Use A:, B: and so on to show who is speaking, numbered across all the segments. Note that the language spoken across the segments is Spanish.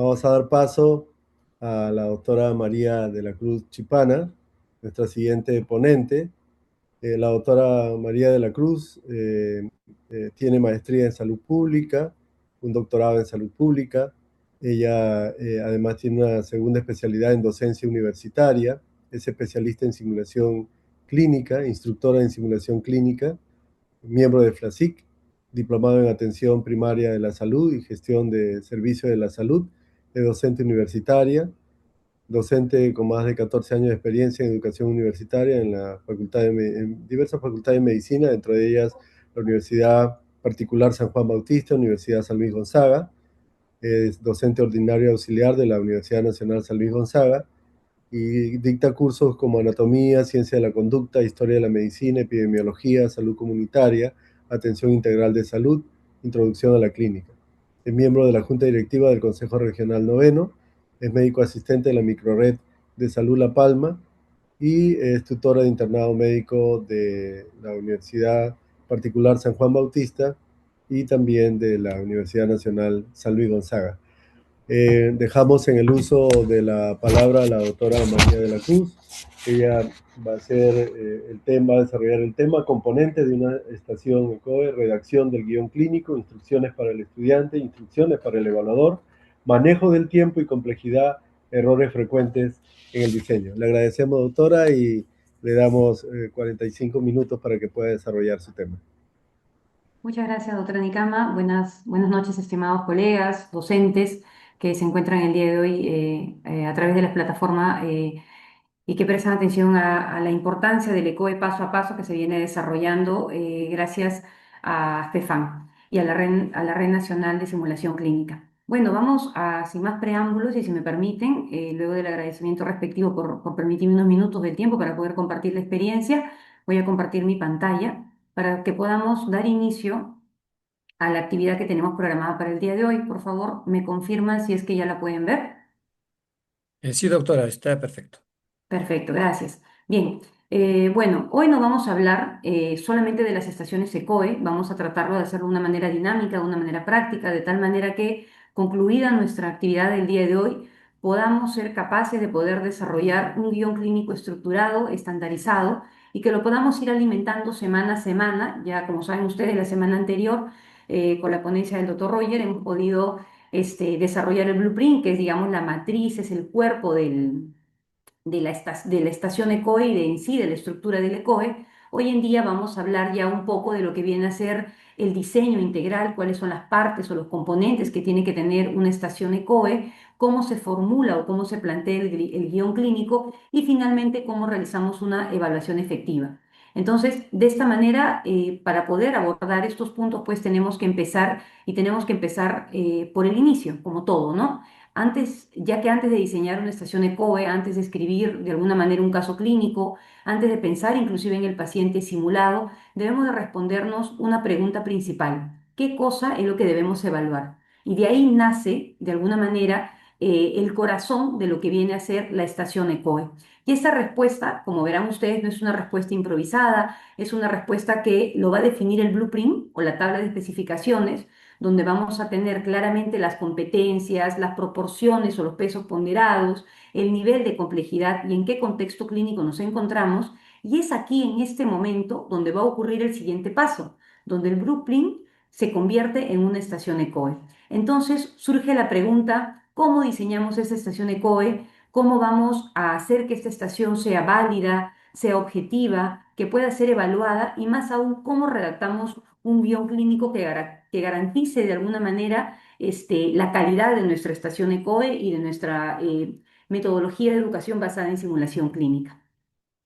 A: Vamos a dar paso a la doctora María de la Cruz Chipana, nuestra siguiente ponente. La doctora María de la Cruz tiene maestría en salud pública, un doctorado en salud pública. Ella además tiene una segunda especialidad en docencia universitaria. Es especialista en simulación clínica, instructora en simulación clínica, miembro de FLASIC, diplomado en atención primaria de la salud y gestión de servicios de la salud. Es docente universitaria, docente con más de 14 años de experiencia en educación universitaria en, en diversas facultades de medicina, dentro de ellas la Universidad Particular San Juan Bautista, Universidad San Luis Gonzaga. Es docente ordinario auxiliar de la Universidad Nacional San Luis Gonzaga y dicta cursos como anatomía, ciencia de la conducta, historia de la medicina, epidemiología, salud comunitaria, atención integral de salud, introducción a la clínica. Es miembro de la Junta Directiva del Consejo Regional Noveno, es médico asistente de la Microred de Salud La Palma y es tutora de internado médico de la Universidad Particular San Juan Bautista y también de la Universidad Nacional San Luis Gonzaga. Dejamos en el uso de la palabra a la doctora María de la Cruz. Ella va a hacer va a desarrollar el tema componentes de una estación ECOE, redacción del guión clínico, instrucciones para el estudiante, instrucciones para el evaluador, manejo del tiempo y complejidad, errores frecuentes en el diseño. Le agradecemos, doctora, y le damos 45 minutos para que pueda desarrollar su tema.
B: Muchas gracias, doctora Nicama. Buenas noches, estimados colegas, docentes que se encuentran el día de hoy a través de la plataforma y que prestan atención a la importancia del ECOE paso a paso que se viene desarrollando gracias a Stefan y a a la Red Nacional de Simulación Clínica. Bueno, vamos a, sin más preámbulos y si me permiten, luego del agradecimiento respectivo por permitirme unos minutos del tiempo para poder compartir la experiencia, voy a compartir mi pantalla para que podamos dar inicio a la actividad que tenemos programada para el día de hoy. Por favor, me confirman si es que ya la pueden ver.
C: Sí, doctora, está perfecto.
B: Perfecto, gracias. Bien, bueno, hoy no vamos a hablar solamente de las estaciones ECOE, vamos a tratarlo de hacerlo de una manera dinámica, de una manera práctica, de tal manera que concluida nuestra actividad del día de hoy, podamos ser capaces de poder desarrollar un guión clínico estructurado, estandarizado, y que lo podamos ir alimentando semana a semana. Ya como saben ustedes, la semana anterior, con la ponencia del doctor Roger, hemos podido desarrollar el blueprint, que es, digamos, la matriz, es el cuerpo de la estación ECOE y de en sí de la estructura del ECOE. Hoy en día vamos a hablar ya un poco de lo que viene a ser el diseño integral, cuáles son las partes o los componentes que tiene que tener una estación ECOE, cómo se formula o cómo se plantea el guión clínico y finalmente cómo realizamos una evaluación efectiva. Entonces, de esta manera, para poder abordar estos puntos, pues tenemos que empezar y tenemos que empezar por el inicio, como todo, ¿no? Antes, ya que antes de diseñar una estación ECOE, antes de escribir de alguna manera un caso clínico, antes de pensar inclusive en el paciente simulado, debemos de respondernos una pregunta principal. ¿Qué cosa es lo que debemos evaluar? Y de ahí nace, de alguna manera, el corazón de lo que viene a ser la estación ECOE. Y esta respuesta, como verán ustedes, no es una respuesta improvisada, es una respuesta que lo va a definir el blueprint o la tabla de especificaciones donde vamos a tener claramente las competencias, las proporciones o los pesos ponderados, el nivel de complejidad y en qué contexto clínico nos encontramos. Y es aquí, en este momento, donde va a ocurrir el siguiente paso, donde el blueprint se convierte en una estación ECOE. Entonces surge la pregunta, ¿cómo diseñamos esa estación ECOE? ¿Cómo vamos a hacer que esta estación sea válida, sea objetiva, que pueda ser evaluada y más aún, cómo redactamos un guión clínico que garantice de alguna manera la calidad de nuestra estación ECOE y de nuestra metodología de educación basada en simulación clínica?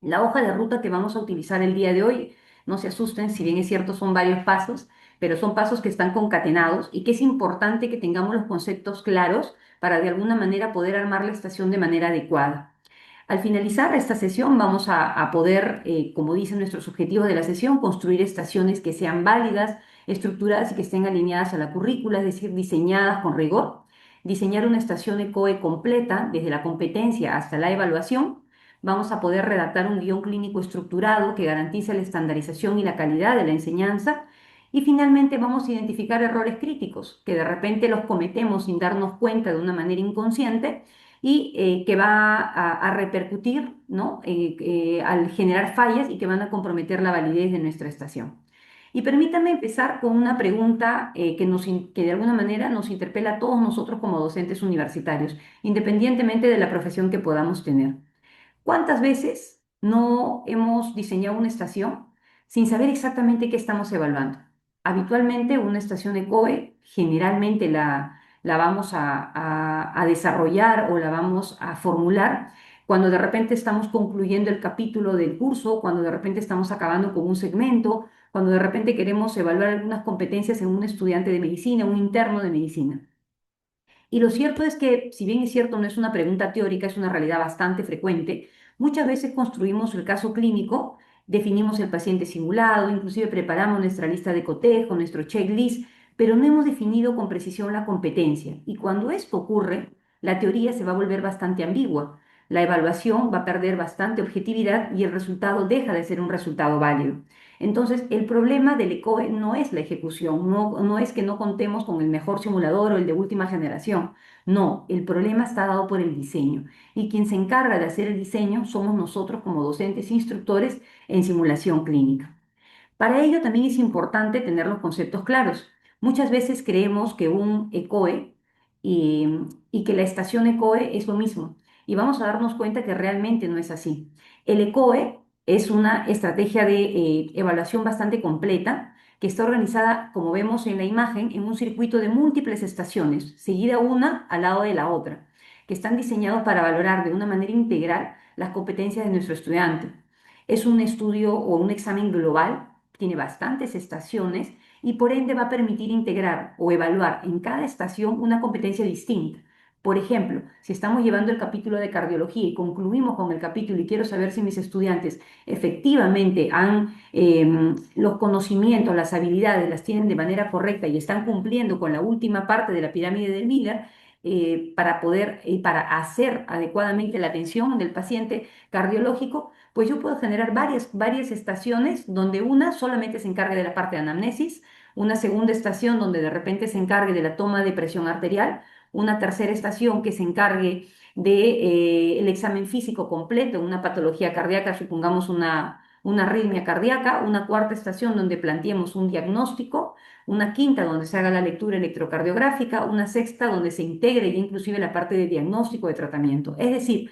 B: La hoja de ruta que vamos a utilizar el día de hoy, no se asusten, si bien es cierto, son varios pasos, pero son pasos que están concatenados y que es importante que tengamos los conceptos claros para de alguna manera poder armar la estación de manera adecuada. Al finalizar esta sesión vamos a poder, como dicen nuestros objetivos de la sesión, construir estaciones que sean válidas, estructuradas y que estén alineadas a la currícula, es decir, diseñadas con rigor. Diseñar una estación ECOE completa, desde la competencia hasta la evaluación. Vamos a poder redactar un guión clínico estructurado que garantice la estandarización y la calidad de la enseñanza Y finalmente vamos a identificar errores críticos que de repente los cometemos sin darnos cuenta de una manera inconsciente y que va a repercutir, ¿no? Al generar fallas y que van a comprometer la validez de nuestra estación. Y permítame empezar con una pregunta que de alguna manera nos interpela a todos nosotros como docentes universitarios, independientemente de la profesión que podamos tener. ¿Cuántas veces no hemos diseñado una estación sin saber exactamente qué estamos evaluando? Habitualmente una estación ECOE generalmente la vamos a desarrollar o la vamos a formular cuando de repente estamos concluyendo el capítulo del curso, cuando de repente estamos acabando con un segmento, cuando de repente queremos evaluar algunas competencias en un estudiante de medicina, un interno de medicina. Y lo cierto es que, si bien es cierto, no es una pregunta teórica, es una realidad bastante frecuente, muchas veces construimos el caso clínico, definimos el paciente simulado, inclusive preparamos nuestra lista de cotejo, nuestro checklist, pero no hemos definido con precisión la competencia. Y cuando esto ocurre, la teoría se va a volver bastante ambigua. La evaluación va a perder bastante objetividad y el resultado deja de ser un resultado válido. Entonces, el problema del ECOE no es la ejecución, no es que no contemos con el mejor simulador o el de última generación. No, el problema está dado por el diseño. Y quien se encarga de hacer el diseño somos nosotros como docentes e instructores en simulación clínica. Para ello también es importante tener los conceptos claros. Muchas veces creemos que un ECOE y que la estación ECOE es lo mismo. Y vamos a darnos cuenta que realmente no es así. El ECOE es una estrategia de evaluación bastante completa que está organizada, como vemos en la imagen, en un circuito de múltiples estaciones, seguida una al lado de la otra, que están diseñados para valorar de una manera integral las competencias de nuestro estudiante. Es un estudio o un examen global, tiene bastantes estaciones y por ende va a permitir integrar o evaluar en cada estación una competencia distinta. Por ejemplo, si estamos llevando el capítulo de cardiología y concluimos con el capítulo y quiero saber si mis estudiantes efectivamente han los conocimientos, las habilidades las tienen de manera correcta y están cumpliendo con la última parte de la pirámide del Miller, para hacer adecuadamente la atención del paciente cardiológico, pues yo puedo generar varias estaciones donde una solamente se encargue de la parte de anamnesis, una segunda estación donde de repente se encargue de la toma de presión arterial, una tercera estación que se encargue de el examen físico completo, una patología cardíaca, supongamos una arritmia cardíaca, una cuarta estación donde planteemos un diagnóstico, una quinta donde se haga la lectura electrocardiográfica, una sexta donde se integre ya inclusive la parte de diagnóstico de tratamiento. Es decir,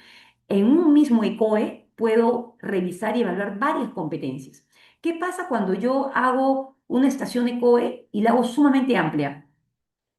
B: en un mismo ECOE puedo revisar y evaluar varias competencias. ¿Qué pasa cuando yo hago una estación ECOE y la hago sumamente amplia?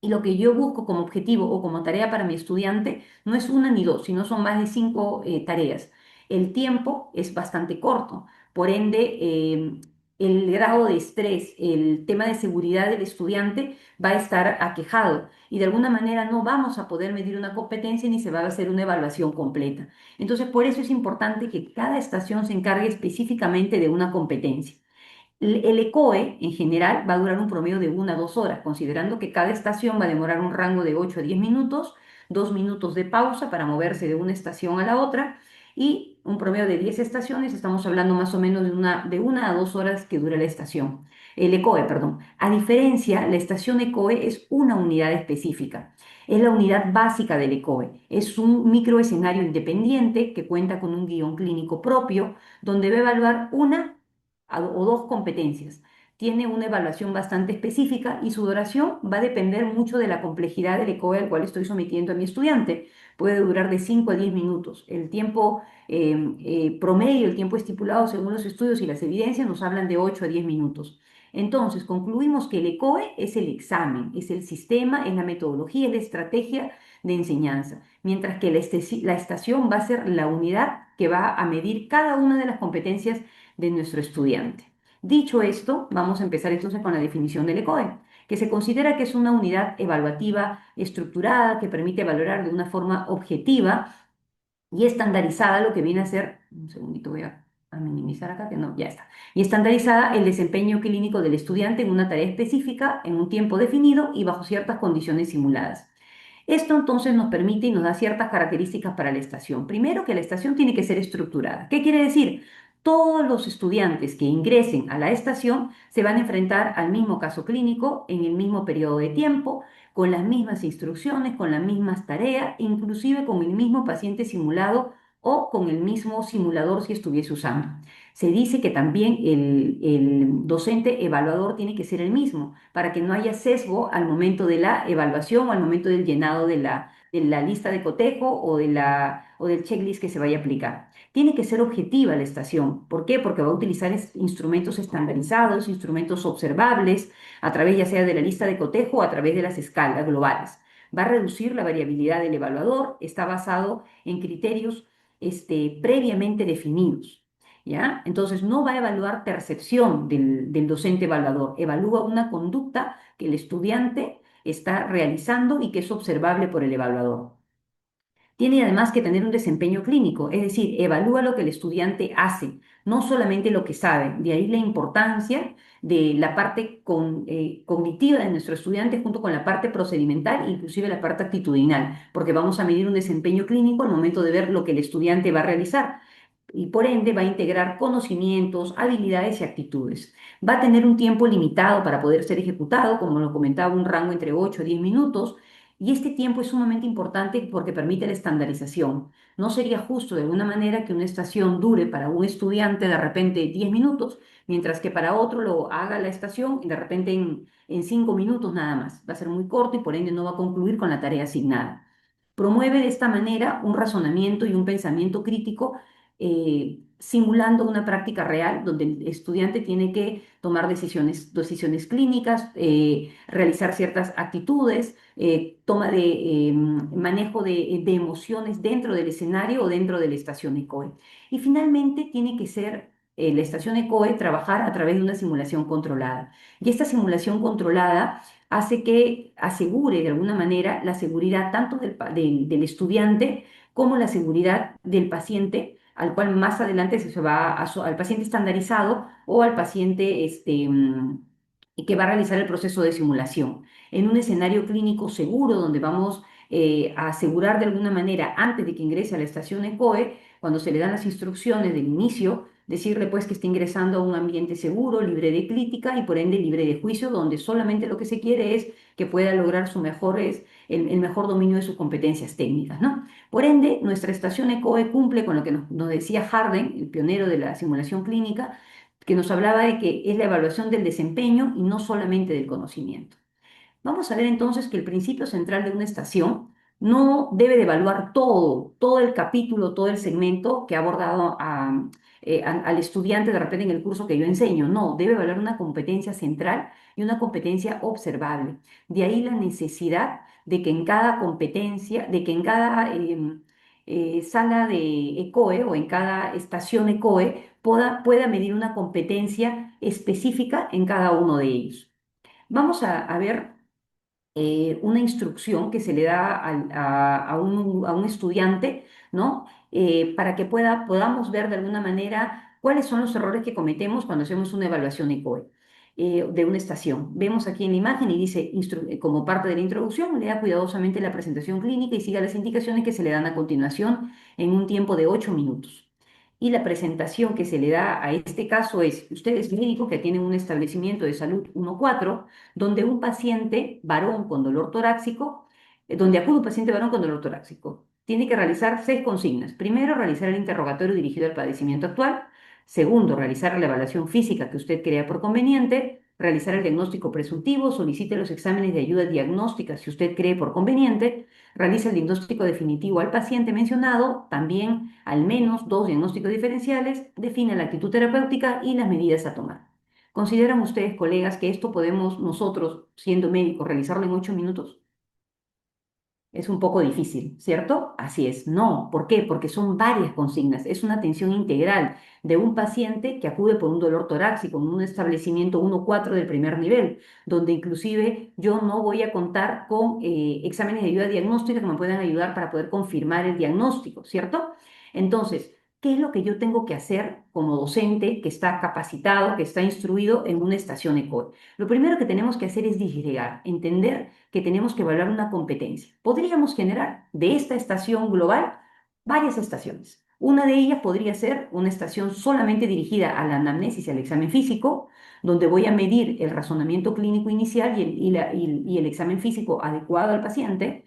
B: Y lo que yo busco como objetivo o como tarea para mi estudiante no es una ni dos, sino son más de cinco tareas. El tiempo es bastante corto, por ende, el grado de estrés, el tema de seguridad del estudiante va a estar aquejado y de alguna manera no vamos a poder medir una competencia ni se va a hacer una evaluación completa. Entonces, por eso es importante que cada estación se encargue específicamente de una competencia. El ECOE en general va a durar un promedio de 1 a 2 horas, considerando que cada estación va a demorar un rango de 8 a 10 minutos, 2 minutos de pausa para moverse de una estación a la otra y un promedio de 10 estaciones, estamos hablando más o menos de 1 a 2 horas que dura la estación, el ECOE, perdón. A diferencia, la estación ECOE es una unidad específica. Es la unidad básica del ECOE. Es un microescenario independiente que cuenta con un guión clínico propio, donde va a evaluar una o dos competencias. Tiene una evaluación bastante específica y su duración va a depender mucho de la complejidad del ECOE al cual estoy sometiendo a mi estudiante. Puede durar de 5 a 10 minutos. El tiempo promedio, el tiempo estipulado según los estudios y las evidencias nos hablan de 8 a 10 minutos. Entonces, concluimos que el ECOE es el examen, es el sistema, es la metodología, es la estrategia de enseñanza, mientras que la estación va a ser la unidad que va a medir cada una de las competencias de nuestro estudiante. Dicho esto, vamos a empezar entonces con la definición del ECOE, que se considera que es una unidad evaluativa estructurada que permite valorar de una forma objetiva y estandarizada lo que viene a ser, un segundito voy a minimizar acá, que no, ya está, y estandarizada el desempeño clínico del estudiante en una tarea específica, en un tiempo definido y bajo ciertas condiciones simuladas. Esto entonces nos permite y nos da ciertas características para la estación. Primero, que la estación tiene que ser estructurada. ¿Qué quiere decir? Todos los estudiantes que ingresen a la estación se van a enfrentar al mismo caso clínico en el mismo periodo de tiempo, con las mismas instrucciones, con las mismas tareas, inclusive con el mismo paciente simulado o con el mismo simulador si estuviese usando. Se dice que también el docente evaluador tiene que ser el mismo para que no haya sesgo al momento de la evaluación o al momento del llenado de la lista de cotejo o del checklist que se vaya a aplicar. Tiene que ser objetiva la estación. ¿Por qué? Porque va a utilizar instrumentos estandarizados, instrumentos observables, a través ya sea de la lista de cotejo o a través de las escalas globales. Va a reducir la variabilidad del evaluador, está basado en criterios previamente definidos. ¿Ya? Entonces, no va a evaluar percepción del docente evaluador, evalúa una conducta que el estudiante está realizando y que es observable por el evaluador. Tiene además que tener un desempeño clínico, es decir, evalúa lo que el estudiante hace, no solamente lo que sabe. De ahí la importancia de la parte cognitiva de nuestro estudiante junto con la parte procedimental, inclusive la parte actitudinal, porque vamos a medir un desempeño clínico al momento de ver lo que el estudiante va a realizar y por ende va a integrar conocimientos, habilidades y actitudes. Va a tener un tiempo limitado para poder ser ejecutado, como lo comentaba, un rango entre 8 a 10 minutos, y este tiempo es sumamente importante porque permite la estandarización. No sería justo de alguna manera que una estación dure para un estudiante de repente 10 minutos, mientras que para otro lo haga la estación de repente en 5 minutos nada más. Va a ser muy corto y por ende no va a concluir con la tarea asignada. Promueve de esta manera un razonamiento y un pensamiento crítico, simulando una práctica real donde el estudiante tiene que tomar decisiones clínicas, realizar ciertas actitudes, toma de manejo de emociones dentro del escenario o dentro de la estación ECOE. Y finalmente tiene que ser la estación ECOE trabajar a través de una simulación controlada. Y esta simulación controlada hace que asegure de alguna manera la seguridad tanto del estudiante como la seguridad del paciente, al cual más adelante se va al paciente estandarizado o al paciente que va a realizar el proceso de simulación. En un escenario clínico seguro donde vamos a asegurar de alguna manera antes de que ingrese a la estación ECOE, cuando se le dan las instrucciones del inicio, decirle pues que está ingresando a un ambiente seguro, libre de crítica y por ende libre de juicio, donde solamente lo que se quiere es que pueda lograr el mejor dominio de sus competencias técnicas, ¿no? Por ende, nuestra estación ECOE cumple con lo que nos decía Harden, el pionero de la simulación clínica, que nos hablaba de que es la evaluación del desempeño y no solamente del conocimiento. Vamos a ver entonces que el principio central de una estación no debe de evaluar todo el capítulo, todo el segmento que ha abordado al estudiante de repente en el curso que yo enseño. No, debe evaluar una competencia central y una competencia observable. De ahí la necesidad de que en cada competencia, de que en cada sala de ECOE o en cada estación ECOE pueda medir una competencia específica en cada uno de ellos. Vamos a ver una instrucción que se le da a un estudiante, ¿no? Para que podamos ver de alguna manera cuáles son los errores que cometemos cuando hacemos una evaluación ECOE de una estación. Vemos aquí en la imagen y dice, como parte de la introducción, lea cuidadosamente la presentación clínica y siga las indicaciones que se le dan a continuación en un tiempo de 8 minutos. Y la presentación que se le da a este caso es, usted es médico que tiene un establecimiento de salud 1-4, donde un paciente varón con dolor torácico, donde acude un paciente varón con dolor torácico, tiene que realizar 6 consignas. Primero, realizar el interrogatorio dirigido al padecimiento actual. Segundo, realizar la evaluación física que usted crea por conveniente. Realizar el diagnóstico presuntivo, solicite los exámenes de ayuda diagnóstica si usted cree por conveniente. Realiza el diagnóstico definitivo al paciente mencionado, también al menos 2 diagnósticos diferenciales, define la actitud terapéutica y las medidas a tomar. ¿Consideran ustedes, colegas, que esto podemos nosotros, siendo médicos, realizarlo en 8 minutos? Es un poco difícil, ¿cierto? Así es. No. ¿Por qué? Porque son varias consignas. Es una atención integral de un paciente que acude por un dolor torácico en un establecimiento 1-4 del primer nivel, donde inclusive yo no voy a contar con exámenes de ayuda diagnóstica que me puedan ayudar para poder confirmar el diagnóstico, ¿cierto? Entonces, ¿qué es lo que yo tengo que hacer como docente que está capacitado, que está instruido en una estación ECOE? Lo primero que tenemos que hacer es disgregar, entender que tenemos que evaluar una competencia. Podríamos generar de esta estación global varias estaciones. Una de ellas podría ser una estación solamente dirigida a la anamnesis y al examen físico, donde voy a medir el razonamiento clínico inicial y el examen físico adecuado al paciente.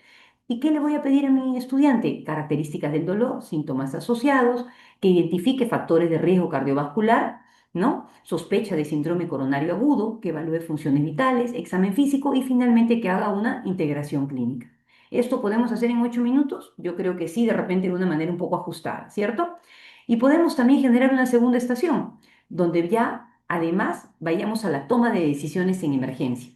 B: ¿Y qué le voy a pedir a mi estudiante? Características del dolor, síntomas asociados, que identifique factores de riesgo cardiovascular, ¿no? Sospecha de síndrome coronario agudo, que evalúe funciones vitales, examen físico y finalmente que haga una integración clínica. ¿Esto podemos hacer en 8 minutos? Yo creo que sí, de repente de una manera un poco ajustada, ¿cierto? Y podemos también generar una segunda estación, donde ya además vayamos a la toma de decisiones en emergencia,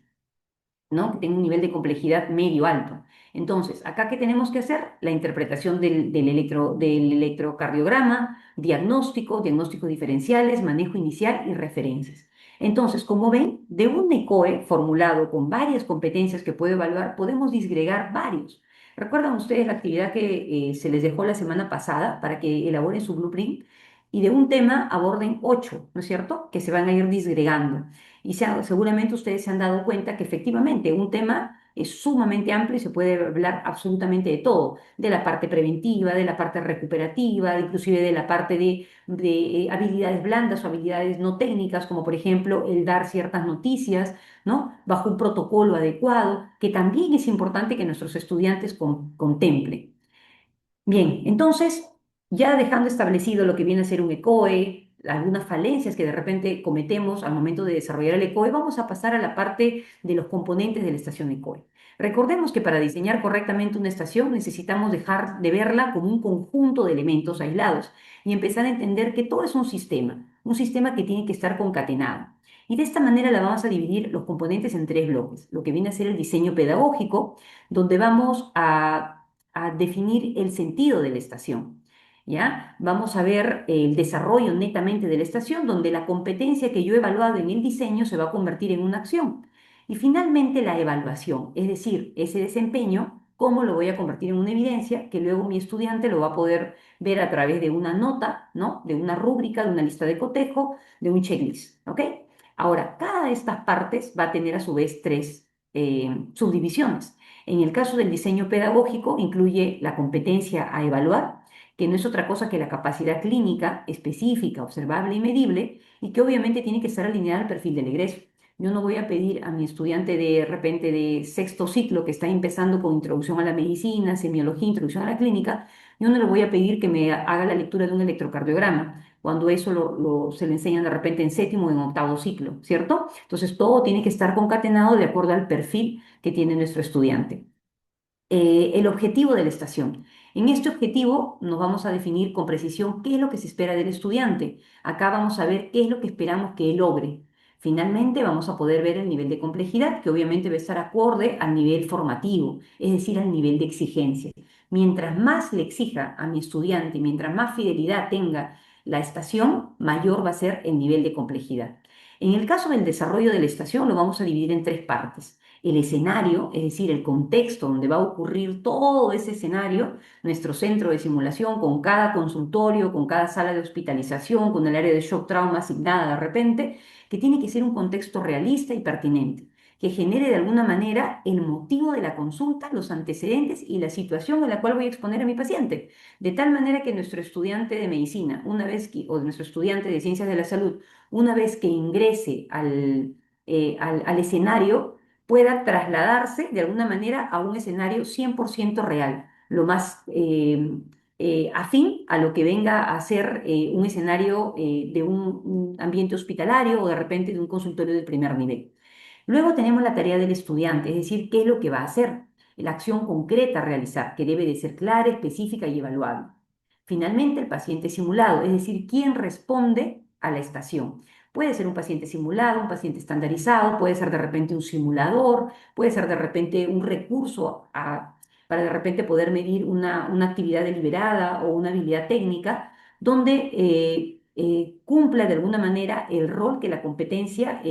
B: ¿no? Que tenga un nivel de complejidad medio alto. Entonces, acá, ¿qué tenemos que hacer? La interpretación del electrocardiograma, diagnósticos diferenciales, manejo inicial y referencias. Entonces, como ven, de un ECOE formulado con varias competencias que puede evaluar, podemos disgregar varios. ¿Recuerdan ustedes la actividad que se les dejó la semana pasada para que elaboren su blueprint? Y de un tema aborden 8, ¿no es cierto? Que se van a ir disgregando. Y seguramente ustedes se han dado cuenta que efectivamente un tema es sumamente amplio y se puede hablar absolutamente de todo, de la parte preventiva, de la parte recuperativa, inclusive de la parte de habilidades blandas o habilidades no técnicas, como por ejemplo el dar ciertas noticias, ¿no? Bajo un protocolo adecuado, que también es importante que nuestros estudiantes contemplen. Bien, entonces, ya dejando establecido lo que viene a ser un ECOE, algunas falencias que de repente cometemos al momento de desarrollar el ECOE, vamos a pasar a la parte de los componentes de la estación ECOE. Recordemos que para diseñar correctamente una estación necesitamos dejar de verla como un conjunto de elementos aislados y empezar a entender que todo es un sistema que tiene que estar concatenado. Y de esta manera la vamos a dividir los componentes en tres bloques, lo que viene a ser el diseño pedagógico, donde vamos a definir el sentido de la estación. ¿Ya? Vamos a ver el desarrollo netamente de la estación, donde la competencia que yo he evaluado en el diseño se va a convertir en una acción. Y finalmente la evaluación, es decir, ese desempeño, cómo lo voy a convertir en una evidencia que luego mi estudiante lo va a poder ver a través de una nota, ¿no? De una rúbrica, de una lista de cotejo, de un checklist, ¿ok? Ahora, cada de estas partes va a tener a su vez tres subdivisiones. En el caso del diseño pedagógico, incluye la competencia a evaluar, que no es otra cosa que la capacidad clínica específica, observable y medible, y que obviamente tiene que estar alineada al perfil del egreso. Yo no voy a pedir a mi estudiante de repente de sexto ciclo que está empezando con introducción a la medicina, semiología, introducción a la clínica, yo no le voy a pedir que me haga la lectura de un electrocardiograma, cuando eso se le enseñan de repente en séptimo o en octavo ciclo, ¿cierto? Entonces todo tiene que estar concatenado de acuerdo al perfil que tiene nuestro estudiante. El objetivo de la estación. En este objetivo nos vamos a definir con precisión qué es lo que se espera del estudiante. Acá vamos a ver qué es lo que esperamos que él logre. Finalmente vamos a poder ver el nivel de complejidad, que obviamente va a estar acorde al nivel formativo, es decir, al nivel de exigencia. Mientras más le exija a mi estudiante, mientras más fidelidad tenga la estación, mayor va a ser el nivel de complejidad. En el caso del desarrollo de la estación, lo vamos a dividir en tres partes: el escenario, es decir, el contexto donde va a ocurrir todo ese escenario, nuestro centro de simulación con cada consultorio, con cada sala de hospitalización, con el área de shock trauma asignada de repente, que tiene que ser un contexto realista y pertinente, que genere de alguna manera el motivo de la consulta, los antecedentes y la situación en la cual voy a exponer a mi paciente, de tal manera que nuestro estudiante de medicina, o nuestro estudiante de ciencias de la salud, una vez que ingrese al escenario, pueda trasladarse de alguna manera a un escenario 100% real, lo más afín a lo que venga a ser un escenario de un ambiente hospitalario o de repente de un consultorio de primer nivel. Luego tenemos la tarea del estudiante, es decir, qué es lo que va a hacer, la acción concreta a realizar, que debe de ser clara, específica y evaluable. Finalmente, el paciente simulado, es decir, quién responde a la estación. Puede ser un paciente simulado, un paciente estandarizado, puede ser de repente un simulador, puede ser de repente un recurso para de repente poder medir una actividad deliberada o una habilidad técnica, donde cumpla de alguna manera el rol que la competencia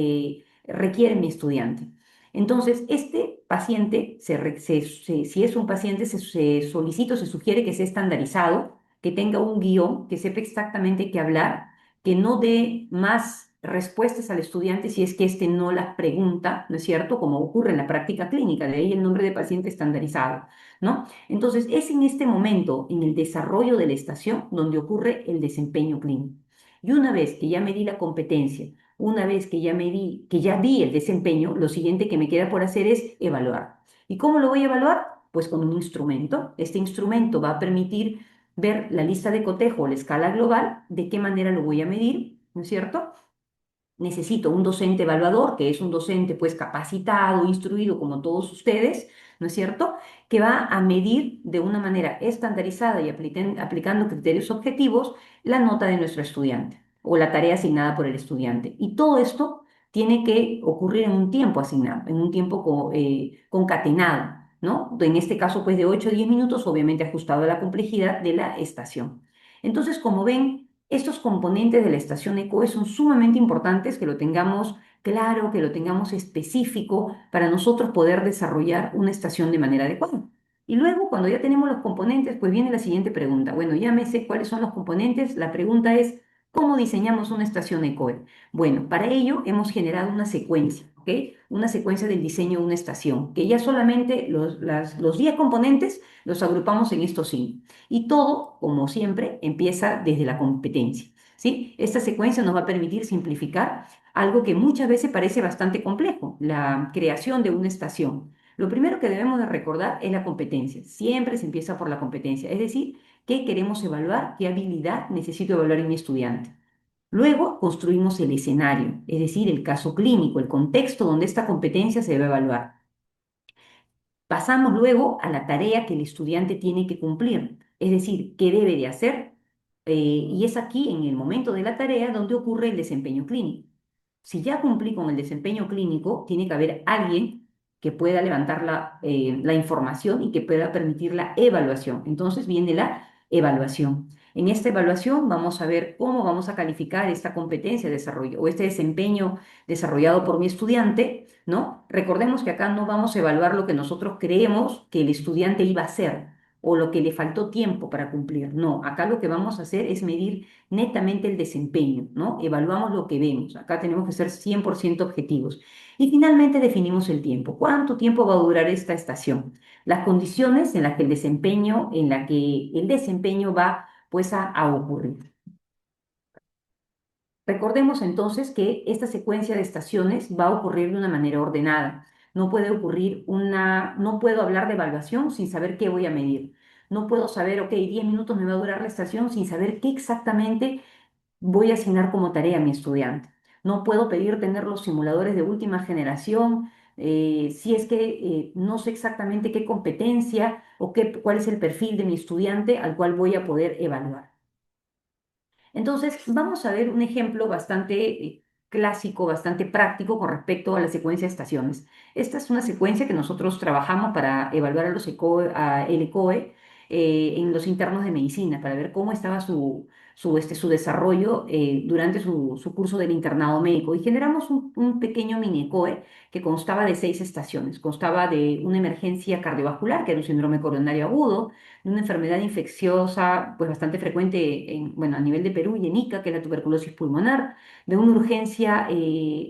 B: requiere mi estudiante. Entonces, este paciente, si es un paciente, se solicita o se sugiere que sea estandarizado, que tenga un guión, que sepa exactamente qué hablar, que no dé más respuestas al estudiante si es que éste no las pregunta, ¿no es cierto? Como ocurre en la práctica clínica, de ahí el nombre de paciente estandarizado, ¿no? Entonces, es en este momento, en el desarrollo de la estación, donde ocurre el desempeño clínico. Y una vez que ya medí la competencia, una vez que ya medí, que ya vi el desempeño, lo siguiente que me queda por hacer es evaluar. ¿Y cómo lo voy a evaluar? Pues con un instrumento. Este instrumento va a permitir ver la lista de cotejo o la escala global, de qué manera lo voy a medir, ¿no es cierto? Necesito un docente evaluador, que es un docente pues capacitado, instruido como todos ustedes, ¿no es cierto? Que va a medir de una manera estandarizada y aplicando criterios objetivos la nota de nuestro estudiante o la tarea asignada por el estudiante. Y todo esto tiene que ocurrir en un tiempo asignado, en un tiempo concatenado, ¿no? En este caso pues de 8 a 10 minutos, obviamente ajustado a la complejidad de la estación. Entonces, como ven, estos componentes de la estación ECOE son sumamente importantes que lo tengamos claro, que lo tengamos específico para nosotros poder desarrollar una estación de manera adecuada. Y luego, cuando ya tenemos los componentes, pues viene la siguiente pregunta. Bueno, ya me sé cuáles son los componentes. La pregunta es, ¿cómo diseñamos una estación ECOE? Bueno, para ello hemos generado una secuencia, ¿ok? Una secuencia del diseño de una estación, que ya solamente los 10 componentes los agrupamos en estos 5. Y todo, como siempre, empieza desde la competencia, ¿sí? Esta secuencia nos va a permitir simplificar algo que muchas veces parece bastante complejo, la creación de una estación. Lo primero que debemos de recordar es la competencia. Siempre se empieza por la competencia, es decir, qué queremos evaluar, qué habilidad necesito evaluar en mi estudiante. Luego construimos el escenario, es decir, el caso clínico, el contexto donde esta competencia se debe evaluar. Pasamos luego a la tarea que el estudiante tiene que cumplir, es decir, qué debe de hacer. Y es aquí, en el momento de la tarea, donde ocurre el desempeño clínico. Si ya cumplí con el desempeño clínico, tiene que haber alguien que pueda levantar la información y que pueda permitir la evaluación. Entonces viene la evaluación. En esta evaluación vamos a ver cómo vamos a calificar esta competencia de desarrollo o este desempeño desarrollado por mi estudiante, ¿no? Recordemos que acá no vamos a evaluar lo que nosotros creemos que el estudiante iba a hacer o lo que le faltó tiempo para cumplir. No, acá lo que vamos a hacer es medir netamente el desempeño, ¿no? Evaluamos lo que vemos. Acá tenemos que ser 100% objetivos. Y finalmente definimos el tiempo. ¿Cuánto tiempo va a durar esta estación? Las condiciones en las que el desempeño va pues a ocurrir. Recordemos entonces que esta secuencia de estaciones va a ocurrir de una manera ordenada. No puede ocurrir no puedo hablar de evaluación sin saber qué voy a medir. No puedo saber, ok, 10 minutos me va a durar la estación sin saber qué exactamente voy a asignar como tarea a mi estudiante. No puedo pedir tener los simuladores de última generación si es que no sé exactamente qué competencia o cuál es el perfil de mi estudiante al cual voy a poder evaluar. Entonces, vamos a ver un ejemplo bastante clásico, bastante práctico con respecto a la secuencia de estaciones. Esta es una secuencia que nosotros trabajamos para evaluar el ECOE en los internos de medicina, para ver cómo estaba su desarrollo durante su curso del internado médico. Y generamos un pequeño mini ECOE que constaba de 6 estaciones. Constaba de una emergencia cardiovascular, que era un síndrome coronario agudo, de una enfermedad infecciosa pues bastante frecuente bueno, a nivel de Perú y en Ica, que es la tuberculosis pulmonar, de una urgencia,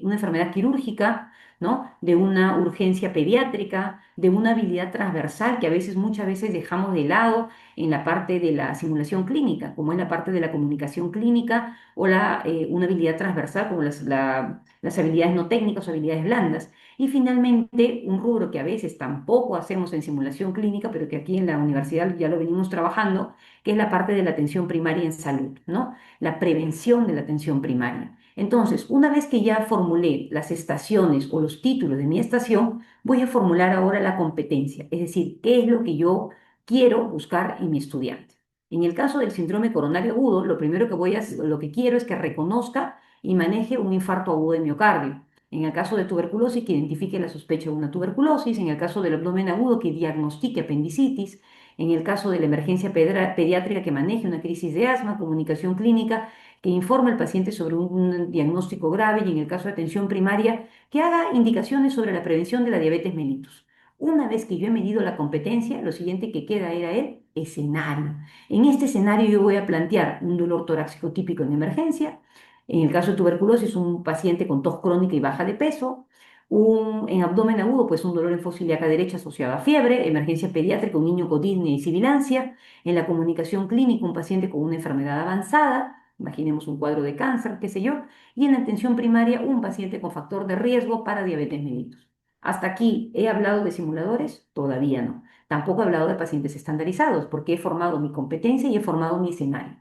B: una enfermedad quirúrgica, ¿no? De una urgencia pediátrica, de una habilidad transversal que muchas veces dejamos de lado en la parte de la simulación clínica, como es la parte de la comunicación clínica o una habilidad transversal como las habilidades no técnicas o habilidades blandas. Y finalmente, un rubro que a veces tampoco hacemos en simulación clínica, pero que aquí en la universidad ya lo venimos trabajando, que es la parte de la atención primaria en salud, ¿no? La prevención de la atención primaria. Entonces, una vez que ya formulé las estaciones o los títulos de mi estación, voy a formular ahora la competencia, es decir, qué es lo que yo quiero buscar en mi estudiante. En el caso del síndrome coronario agudo, lo primero que lo que quiero es que reconozca y maneje un infarto agudo de miocardio. En el caso de tuberculosis, que identifique la sospecha de una tuberculosis. En el caso del abdomen agudo, que diagnostique apendicitis. En el caso de la emergencia pediátrica, que maneje una crisis de asma, comunicación clínica, que informe al paciente sobre un diagnóstico grave. Y en el caso de atención primaria, que haga indicaciones sobre la prevención de la diabetes mellitus. Una vez que yo he medido la competencia, lo siguiente que queda era el escenario. En este escenario yo voy a plantear un dolor torácico típico en emergencia, En el caso de tuberculosis, un paciente con tos crónica y baja de peso. En abdomen agudo, pues un dolor en fosa ilíaca derecha asociado a fiebre. Emergencia pediátrica, un niño con disnea y sibilancia. En la comunicación clínica, un paciente con una enfermedad avanzada. Imaginemos un cuadro de cáncer, qué sé yo. Y en la atención primaria, un paciente con factor de riesgo para diabetes mellitus. Hasta aquí, ¿he hablado de simuladores? Todavía no. Tampoco he hablado de pacientes estandarizados, porque he formado mi competencia y he formado mi escenario.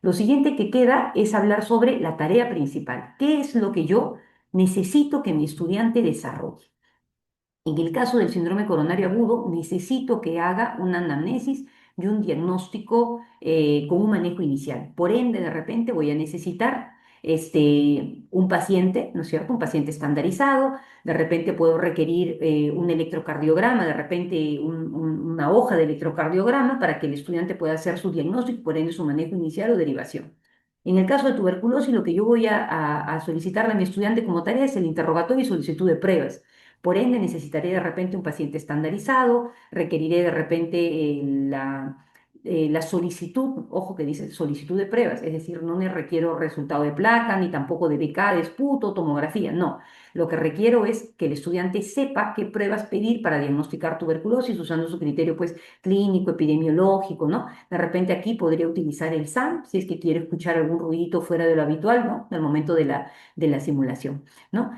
B: Lo siguiente que queda es hablar sobre la tarea principal. ¿Qué es lo que yo necesito que mi estudiante desarrolle? En el caso del síndrome coronario agudo, necesito que haga una anamnesis y un diagnóstico con un manejo inicial. Por ende, de repente voy a necesitar un paciente, ¿no es cierto? Un paciente estandarizado. De repente puedo requerir un electrocardiograma, de repente una hoja de electrocardiograma para que el estudiante pueda hacer su diagnóstico, por ende su manejo inicial o derivación. En el caso de tuberculosis, lo que yo voy a solicitarle a mi estudiante como tarea es el interrogatorio y solicitud de pruebas. Por ende, necesitaré de repente un paciente estandarizado, requeriré de repente la solicitud, ojo que dice solicitud de pruebas, es decir, no me requiero resultado de placa, ni tampoco de BK, de esputo, tomografía, no. Lo que requiero es que el estudiante sepa qué pruebas pedir para diagnosticar tuberculosis usando su criterio pues clínico, epidemiológico, ¿no? De repente aquí podría utilizar el SAM si es que quiere escuchar algún ruidito fuera de lo habitual, ¿no? Al momento de la simulación, ¿no?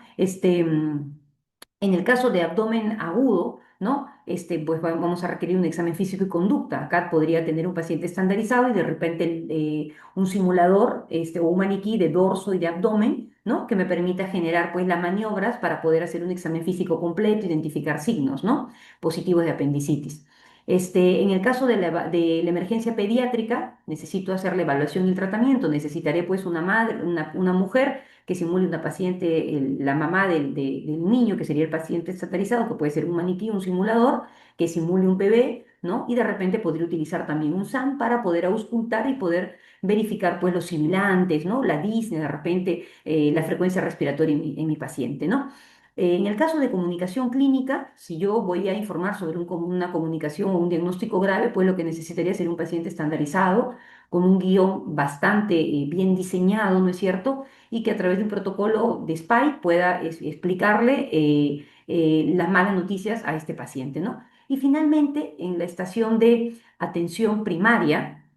B: En el caso de abdomen agudo, ¿no? Pues vamos a requerir un examen físico y conducta. Acá podría tener un paciente estandarizado y de repente un simulador o un maniquí de dorso y de abdomen, ¿no? Que me permita generar pues las maniobras para poder hacer un examen físico completo, identificar signos, ¿no? Positivos de apendicitis. En el caso de la emergencia pediátrica, necesito hacer la evaluación y el tratamiento. Necesitaré pues una madre, una mujer que simule una paciente, la mamá del niño, que sería el paciente estatalizado, que puede ser un maniquí, un simulador, que simule un bebé, ¿no? Y de repente podría utilizar también un SAM para poder auscultar y poder verificar pues los sibilantes, ¿no? La disnea, de repente la frecuencia respiratoria en mi paciente, ¿no? En el caso de comunicación clínica, si yo voy a informar sobre una comunicación o un diagnóstico grave, pues lo que necesitaría sería un paciente estandarizado, con un guión bastante bien diseñado, ¿no es cierto? Y que a través de un protocolo de SPY pueda explicarle las malas noticias a este paciente, ¿no? Y finalmente, en la estación de atención primaria,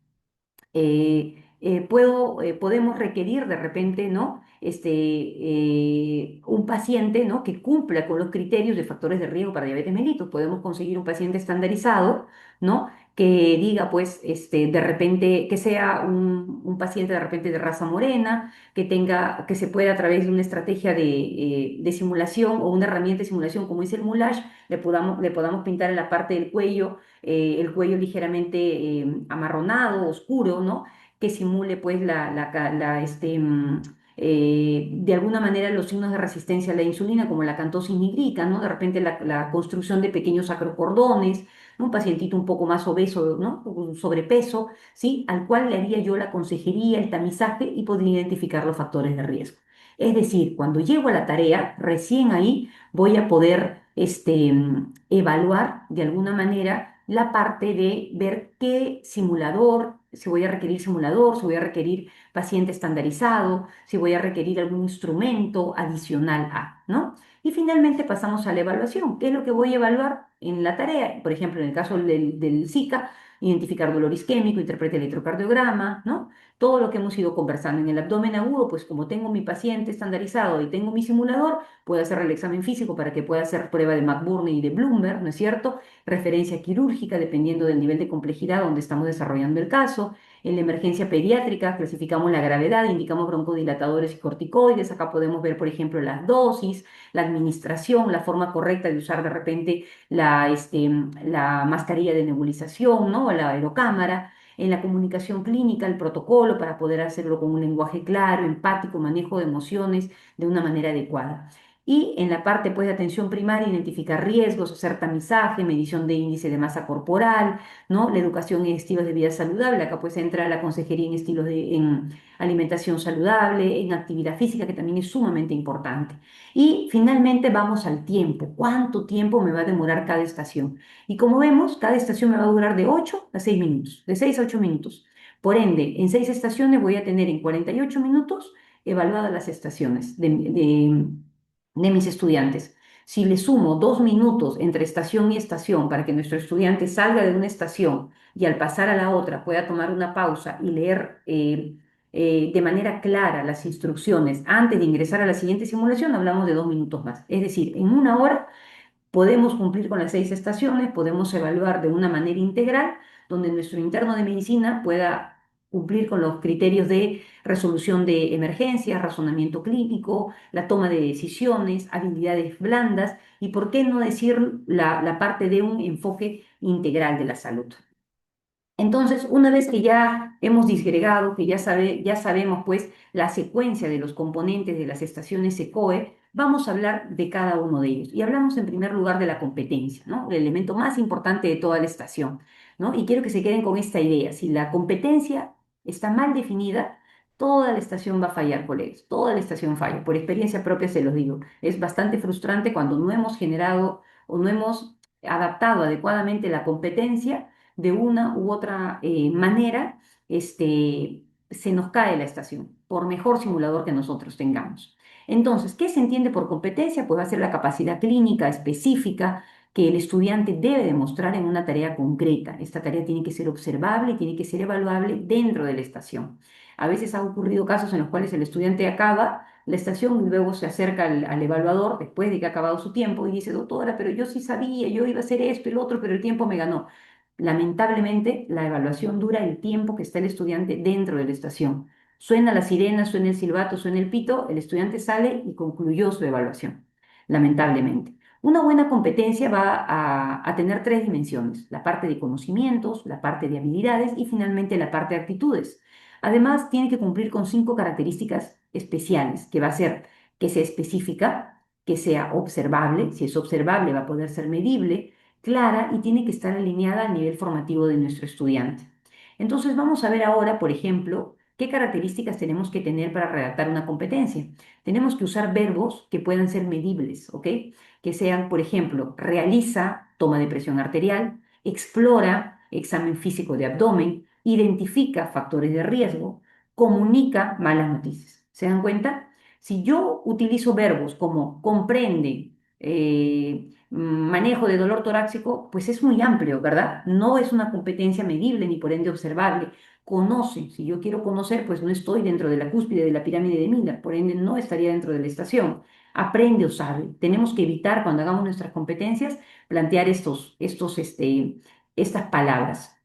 B: podemos requerir de repente, ¿no? Un paciente, ¿no? Que cumpla con los criterios de factores de riesgo para diabetes mellitus. Podemos conseguir un paciente estandarizado, ¿no? Que diga, pues, de repente, que sea un paciente de repente de raza morena, que se pueda a través de una estrategia de simulación o una herramienta de simulación como es el moulage, le podamos pintar en la parte del cuello, el cuello ligeramente amarronado, oscuro, ¿no? Que simule pues de alguna manera los signos de resistencia a la insulina, como la cantosis nigrica, ¿no? De repente la construcción de pequeños acrocordones, ¿no? Un pacientito un poco más obeso, ¿no? Con sobrepeso, ¿sí? Al cual le haría yo la consejería, el tamizaje y podría identificar los factores de riesgo. Es decir, cuando llego a la tarea, recién ahí voy a poder evaluar de alguna manera la parte de ver qué simulador, si voy a requerir simulador, si voy a requerir paciente estandarizado, si voy a requerir algún instrumento adicional a, ¿no? Y finalmente pasamos a la evaluación. ¿Qué es lo que voy a evaluar en la tarea? Por ejemplo, en el caso del Zika, identificar dolor isquémico, interpretar el electrocardiograma, ¿no? Todo lo que hemos ido conversando en el abdomen agudo, pues como tengo mi paciente estandarizado y tengo mi simulador, puedo hacer el examen físico para que pueda hacer prueba de McBurney y de Bloomberg, ¿no es cierto? Referencia quirúrgica dependiendo del nivel de complejidad donde estamos desarrollando el caso. En la emergencia pediátrica clasificamos la gravedad, indicamos broncodilatadores y corticoides. Acá podemos ver, por ejemplo, las dosis, la administración, la forma correcta de usar de repente la mascarilla de nebulización, ¿no? O la aerocámara. En la comunicación clínica, el protocolo para poder hacerlo con un lenguaje claro, empático, manejo de emociones de una manera adecuada. Y en la parte pues, de atención primaria, identificar riesgos, hacer tamizaje, medición de índice de masa corporal, ¿no? La educación en estilos de vida saludable. Acá pues entra la consejería en alimentación saludable, en actividad física, que también es sumamente importante. Y finalmente vamos al tiempo. ¿Cuánto tiempo me va a demorar cada estación? Y como vemos, cada estación me va a durar de 8 a 6 minutos, de 6 a 8 minutos. Por ende, en 6 estaciones voy a tener en 48 minutos evaluado las estaciones de mis estudiantes. Si le sumo 2 minutos entre estación y estación para que nuestro estudiante salga de una estación y al pasar a la otra pueda tomar una pausa y leer de manera clara las instrucciones antes de ingresar a la siguiente simulación, hablamos de 2 minutos más. Es decir, en una hora podemos cumplir con las 6 estaciones, podemos evaluar de una manera integral, donde nuestro interno de medicina pueda cumplir con los criterios de resolución de emergencias, razonamiento clínico, la toma de decisiones, habilidades blandas y, por qué no decir, la parte de un enfoque integral de la salud. Entonces, una vez que ya hemos disgregado, que ya sabemos pues la secuencia de los componentes de las estaciones SECOE, vamos a hablar de cada uno de ellos. Y hablamos en primer lugar de la competencia, ¿no? El elemento más importante de toda la estación, ¿no? Y quiero que se queden con esta idea. Si la competencia está mal definida, toda la estación va a fallar, colegas. Toda la estación falla. Por experiencia propia se los digo. Es bastante frustrante cuando no hemos generado o no hemos adaptado adecuadamente la competencia de una u otra manera, se nos cae la estación, por mejor simulador que nosotros tengamos. Entonces, ¿qué se entiende por competencia? Pues va a ser la capacidad clínica específica que el estudiante debe demostrar en una tarea concreta. Esta tarea tiene que ser observable y tiene que ser evaluable dentro de la estación. A veces ha ocurrido casos en los cuales el estudiante acaba la estación y luego se acerca al evaluador después de que ha acabado su tiempo y dice, doctora, pero yo sí sabía, yo iba a hacer esto y lo otro, pero el tiempo me ganó. Lamentablemente, la evaluación dura el tiempo que está el estudiante dentro de la estación. Suena la sirena, suena el silbato, suena el pito, el estudiante sale y concluyó su evaluación. Lamentablemente. Una buena competencia va a tener 3 dimensiones: la parte de conocimientos, la parte de habilidades y finalmente la parte de actitudes. Además, tiene que cumplir con 5 características especiales, que va a ser que sea específica, que sea observable. Si es observable, va a poder ser medible, clara y tiene que estar alineada al nivel formativo de nuestro estudiante. Entonces vamos a ver ahora, por ejemplo, qué características tenemos que tener para redactar una competencia. Tenemos que usar verbos que puedan ser medibles, ¿ok? Que sean, por ejemplo, realiza, toma de presión arterial, explora, examen físico de abdomen, identifica factores de riesgo, comunica malas noticias. ¿Se dan cuenta? Si yo utilizo verbos como comprende, manejo de dolor torácico, pues es muy amplio, ¿verdad? No es una competencia medible ni por ende observable. Conoce, si yo quiero conocer, pues no estoy dentro de la cúspide de la pirámide de Miller, por ende no estaría dentro de la estación. Aprende o sabe. Tenemos que evitar cuando hagamos nuestras competencias plantear estas palabras.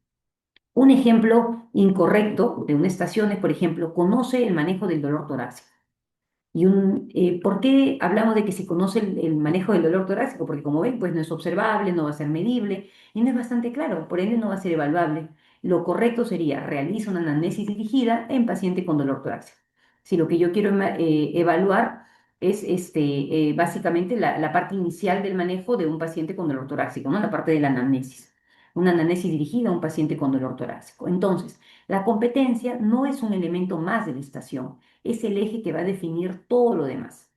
B: Un ejemplo incorrecto de una estación es, por ejemplo, conoce el manejo del dolor torácico. ¿Por qué hablamos de que se conoce el manejo del dolor torácico? Porque, como ven, pues no es observable, no va a ser medible y no es bastante claro, por ende no va a ser evaluable. Lo correcto sería realiza una anamnesis dirigida en paciente con dolor torácico. Si lo que yo quiero evaluar es básicamente la parte inicial del manejo de un paciente con dolor torácico, ¿no? La parte de la anamnesis. Una anamnesis dirigida a un paciente con dolor torácico. Entonces, la competencia no es un elemento más de la estación, es el eje que va a definir todo lo demás.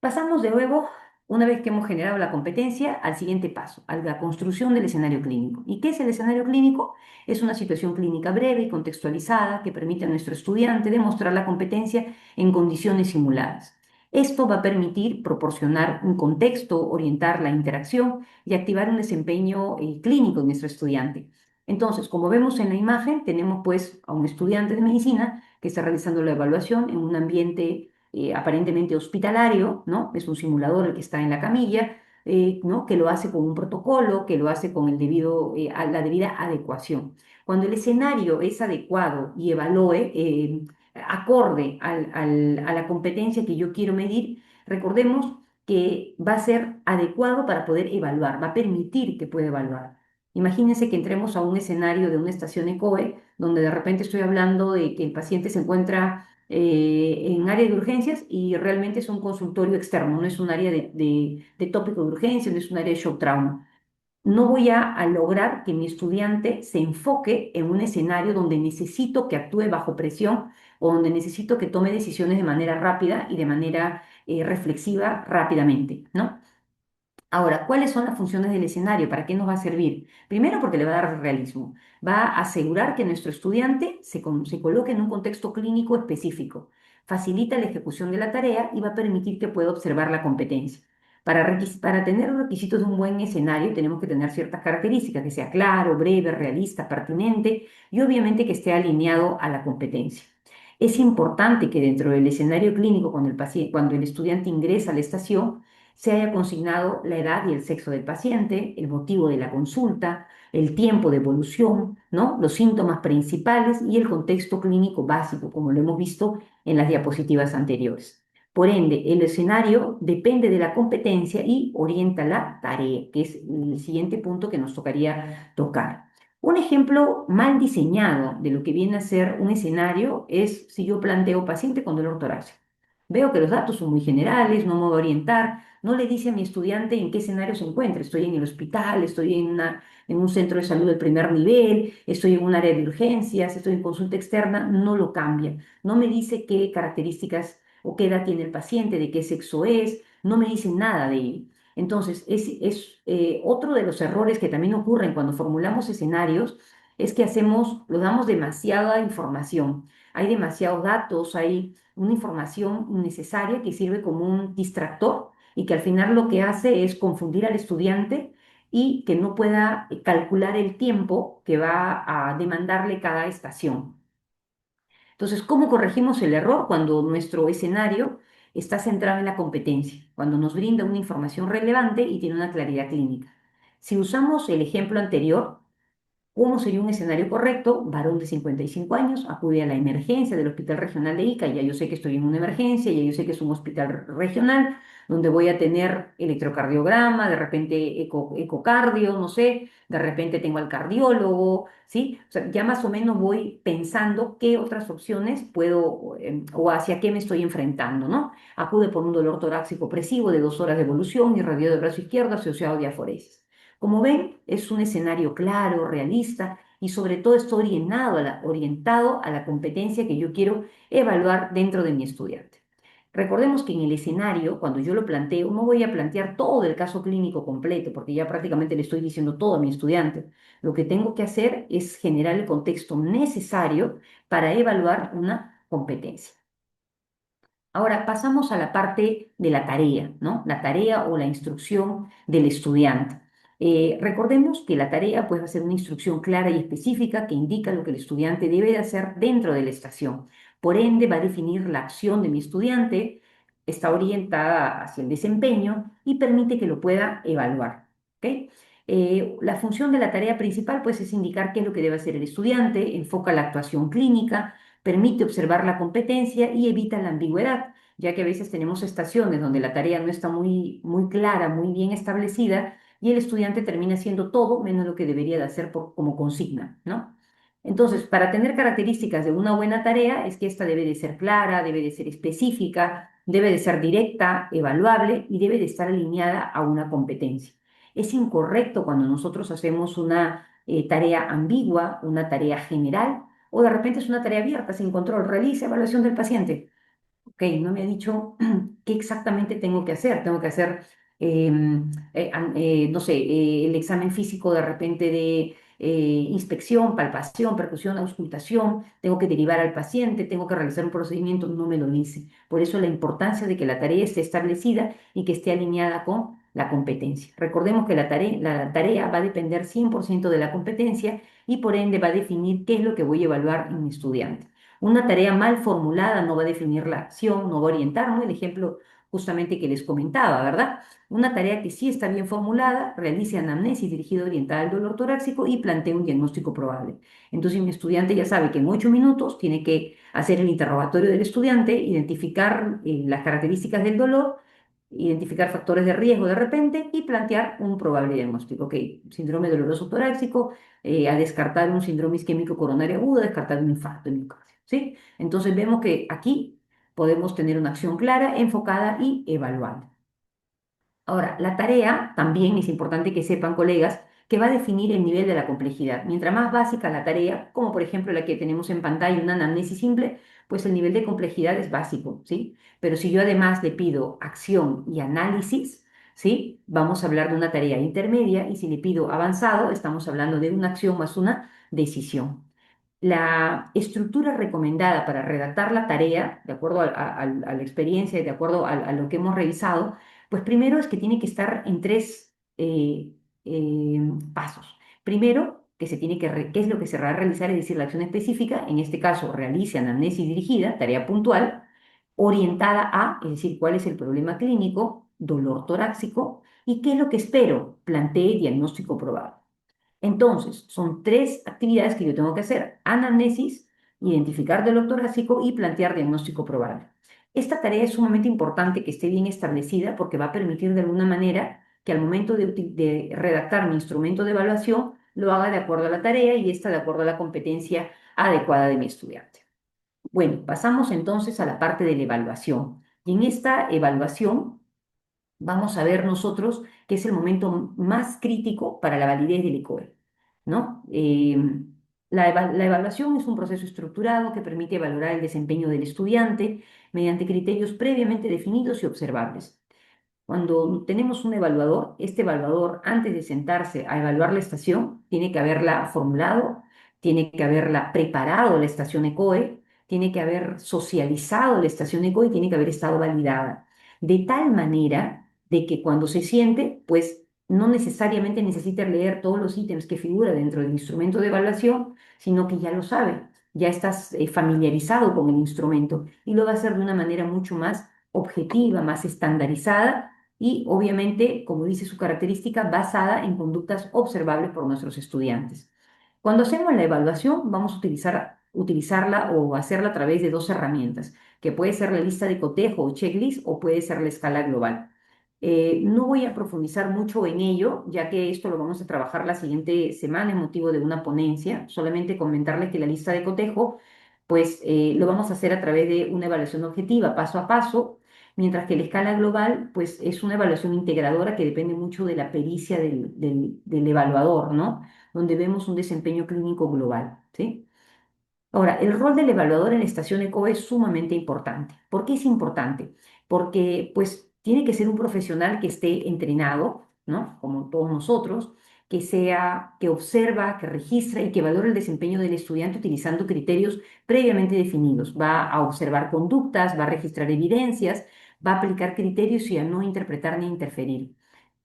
B: Pasamos de luego, una vez que hemos generado la competencia, al siguiente paso, a la construcción del escenario clínico. ¿Y qué es el escenario clínico? Es una situación clínica breve y contextualizada que permite a nuestro estudiante demostrar la competencia en condiciones simuladas. Esto va a permitir proporcionar un contexto, orientar la interacción y activar un desempeño clínico de nuestro estudiante. Entonces, como vemos en la imagen, tenemos pues a un estudiante de medicina que está realizando la evaluación en un ambiente aparentemente hospitalario, ¿no? Es un simulador el que está en la camilla, ¿no? Que lo hace con un protocolo, que lo hace con la debida adecuación. Cuando el escenario es adecuado y evalúe, acorde a la competencia que yo quiero medir, recordemos que va a ser adecuado para poder evaluar, va a permitir que pueda evaluar. Imagínense que entremos a un escenario de una estación ECOE, donde de repente estoy hablando de que el paciente se encuentra en área de urgencias y realmente es un consultorio externo, no es un área de tópico de urgencia, no es un área de shock trauma. No voy a lograr que mi estudiante se enfoque en un escenario donde necesito que actúe bajo presión o donde necesito que tome decisiones de manera rápida y de manera reflexiva rápidamente, ¿no? Ahora, ¿cuáles son las funciones del escenario? ¿Para qué nos va a servir? Primero, porque le va a dar realismo. Va a asegurar que nuestro estudiante se coloque en un contexto clínico específico. facilita la ejecución de la tarea y va a permitir que pueda observar la competencia. Para tener los requisitos de un buen escenario tenemos que tener ciertas características, que sea claro, breve, realista, pertinente y obviamente que esté alineado a la competencia. Es importante que dentro del escenario clínico, cuando el estudiante ingresa a la estación, se haya consignado la edad y el sexo del paciente, el motivo de la consulta, el tiempo de evolución, ¿no? Los síntomas principales y el contexto clínico básico, como lo hemos visto en las diapositivas anteriores. Por ende, el escenario depende de la competencia y orienta la tarea, que es el siguiente punto que nos tocaría tocar. Un ejemplo mal diseñado de lo que viene a ser un escenario es si yo planteo paciente con dolor torácico. Veo que los datos son muy generales, no me voy a orientar, no le dice a mi estudiante en qué escenario se encuentra. Estoy en el hospital, estoy en un centro de salud de primer nivel, estoy en un área de urgencias, estoy en consulta externa, no lo cambia. No me dice qué características o qué edad tiene el paciente, de qué sexo es, no me dice nada de ello. Entonces, otro de los errores que también ocurren cuando formulamos escenarios es que lo damos demasiada información. Hay demasiados datos, hay una información innecesaria que sirve como un distractor y que al final lo que hace es confundir al estudiante y que no pueda calcular el tiempo que va a demandarle cada estación. Entonces, ¿cómo corregimos el error cuando nuestro escenario está centrado en la competencia? Cuando nos brinda una información relevante y tiene una claridad clínica. Si usamos el ejemplo anterior, ¿cómo sería un escenario correcto? Varón de 55 años acude a la emergencia del Hospital Regional de Ica. Ya yo sé que estoy en una emergencia, ya yo sé que es un hospital regional donde voy a tener electrocardiograma, de repente ecocardio, no sé, de repente tengo al cardiólogo, ¿sí? O sea, ya más o menos voy pensando qué otras opciones puedo o hacia qué me estoy enfrentando, ¿no? Acude por un dolor torácico opresivo de 2 horas de evolución, irradiado del brazo izquierdo asociado a diaforesis. Como ven, es un escenario claro, realista y sobre todo está orientado a la competencia que yo quiero evaluar dentro de mi estudiante. Recordemos que en el escenario, cuando yo lo planteo, no voy a plantear todo el caso clínico completo, porque ya prácticamente le estoy diciendo todo a mi estudiante. Lo que tengo que hacer es generar el contexto necesario para evaluar una competencia. Ahora pasamos a la parte de la tarea, ¿no? La tarea o la instrucción del estudiante. Recordemos que la tarea pues, va a ser una instrucción clara y específica que indica lo que el estudiante debe de hacer dentro de la estación. Por ende, va a definir la acción de mi estudiante, está orientada hacia el desempeño y permite que lo pueda evaluar. ¿Ok? La función de la tarea principal pues, es indicar qué es lo que debe hacer el estudiante, enfoca la actuación clínica, permite observar la competencia y evita la ambigüedad, ya que a veces tenemos estaciones donde la tarea no está muy clara, muy bien establecida, y el estudiante termina haciendo todo menos lo que debería de hacer como consigna, ¿no? Entonces, para tener características de una buena tarea es que esta debe de ser clara, debe de ser específica, debe de ser directa, evaluable y debe de estar alineada a una competencia. Es incorrecto cuando nosotros hacemos una tarea ambigua, una tarea general, o de repente es una tarea abierta, sin control. Realiza evaluación del paciente. Ok, no me ha dicho qué exactamente tengo que hacer. Tengo que hacer, no sé, el examen físico de repente de inspección, palpación, percusión, auscultación. Tengo que derivar al paciente, tengo que realizar un procedimiento, no me lo dice. Por eso la importancia de que la tarea esté establecida y que esté alineada con la competencia. Recordemos que la tarea va a depender 100% de la competencia y por ende va a definir qué es lo que voy a evaluar en mi estudiante. Una tarea mal formulada no va a definir la acción, no va a orientar, ¿no? El ejemplo justamente que les comentaba, ¿verdad? Una tarea que sí está bien formulada, realice anamnesis dirigida orientada al dolor torácico y plantee un diagnóstico probable. Entonces, mi estudiante ya sabe que en 8 minutos tiene que hacer el interrogatorio del estudiante, identificar las características del dolor, identificar factores de riesgo de repente y plantear un probable diagnóstico. Ok, síndrome doloroso torácico, a descartar un síndrome isquémico coronario agudo, a descartar un infarto de miocardio, ¿sí? Entonces vemos que aquí podemos tener una acción clara, enfocada y evaluable. Ahora, la tarea también es importante que sepan, colegas, que va a definir el nivel de la complejidad. Mientras más básica la tarea, como por ejemplo la que tenemos en pantalla, una anamnesis simple, pues el nivel de complejidad es básico, ¿sí? Pero si yo además le pido acción y análisis, ¿sí? Vamos a hablar de una tarea intermedia y si le pido avanzado, estamos hablando de una acción más una decisión. La estructura recomendada para redactar la tarea, de acuerdo a la experiencia y de acuerdo a lo que hemos revisado, pues primero es que tiene que estar en tres pasos. Primero, que se tiene ¿qué es lo que se va a realizar? Es decir, la acción específica, en este caso, realice anamnesis dirigida, tarea puntual, orientada a, es decir, cuál es el problema clínico, dolor torácico, y qué es lo que espero, plantee diagnóstico probable. Entonces, son tres actividades que yo tengo que hacer: anamnesis, identificar dolor torácico y plantear diagnóstico probable. Esta tarea es sumamente importante que esté bien establecida porque va a permitir de alguna manera que al momento de redactar mi instrumento de evaluación lo haga de acuerdo a la tarea y esta de acuerdo a la competencia adecuada de mi estudiante. Bueno, pasamos entonces a la parte de la evaluación. Y en esta evaluación vamos a ver nosotros que es el momento más crítico para la validez del ECOE, ¿no? La evaluación es un proceso estructurado que permite valorar el desempeño del estudiante mediante criterios previamente definidos y observables. Cuando tenemos un evaluador, este evaluador, antes de sentarse a evaluar la estación, tiene que haberla formulado, tiene que haberla preparado la estación ECOE, tiene que haber socializado la estación ECOE y tiene que haber estado validada. De tal manera de que cuando se siente, pues no necesariamente necesita leer todos los ítems que figura dentro del instrumento de evaluación, sino que ya lo sabe, ya estás familiarizado con el instrumento y lo va a hacer de una manera mucho más objetiva, más estandarizada y obviamente, como dice su característica, basada en conductas observables por nuestros estudiantes. Cuando hacemos la evaluación, vamos a utilizarla o hacerla a través de dos herramientas, que puede ser la lista de cotejo o checklist o puede ser la escala global. No voy a profundizar mucho en ello, ya que esto lo vamos a trabajar la siguiente semana en motivo de una ponencia. Solamente comentarles que la lista de cotejo, pues lo vamos a hacer a través de una evaluación objetiva, paso a paso, mientras que la escala global, pues es una evaluación integradora que depende mucho de la pericia del evaluador, ¿no? Donde vemos un desempeño clínico global, ¿sí? Ahora, el rol del evaluador en la estación ECO es sumamente importante. ¿Por qué es importante? Porque, pues, tiene que ser un profesional que esté entrenado, ¿no? Como todos nosotros, que observa, que registra y que valora el desempeño del estudiante utilizando criterios previamente definidos. Va a observar conductas, va a registrar evidencias, va a aplicar criterios y a no interpretar ni interferir.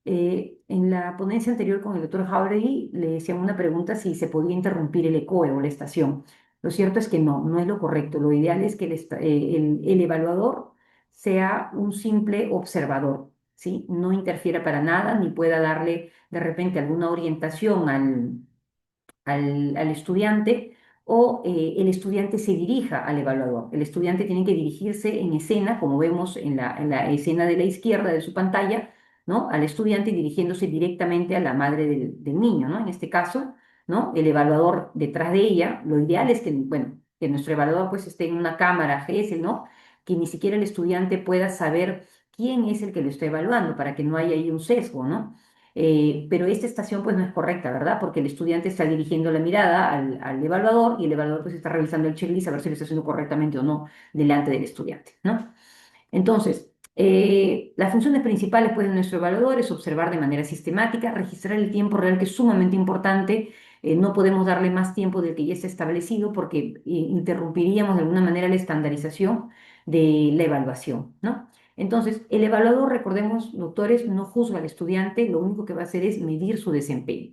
B: En la ponencia anterior con el doctor Jauregui le hacían una pregunta si se podía interrumpir el ECOE o la estación. Lo cierto es que no, no es lo correcto. Lo ideal es que el evaluador sea un simple observador, ¿sí? No interfiera para nada ni pueda darle de repente alguna orientación al estudiante o el estudiante se dirija al evaluador. El estudiante tiene que dirigirse en escena, como vemos en la escena de la izquierda de su pantalla, ¿no? Al estudiante dirigiéndose directamente a la madre del niño, ¿no? En este caso, ¿no? El evaluador detrás de ella. Lo ideal es que, bueno, que nuestro evaluador pues esté en una cámara GS, ¿no? Que ni siquiera el estudiante pueda saber quién es el que lo está evaluando para que no haya ahí un sesgo, ¿no? Pero esta estación pues no es correcta, ¿verdad? Porque el estudiante está dirigiendo la mirada al evaluador y el evaluador pues está revisando el checklist a ver si lo está haciendo correctamente o no delante del estudiante, ¿no? Entonces, las funciones principales pues, de nuestro evaluador es observar de manera sistemática, registrar el tiempo real, que es sumamente importante. No podemos darle más tiempo del que ya está establecido porque interrumpiríamos de alguna manera la estandarización de la evaluación, ¿no? Entonces, el evaluador, recordemos, doctores, no juzga al estudiante, lo único que va a hacer es medir su desempeño.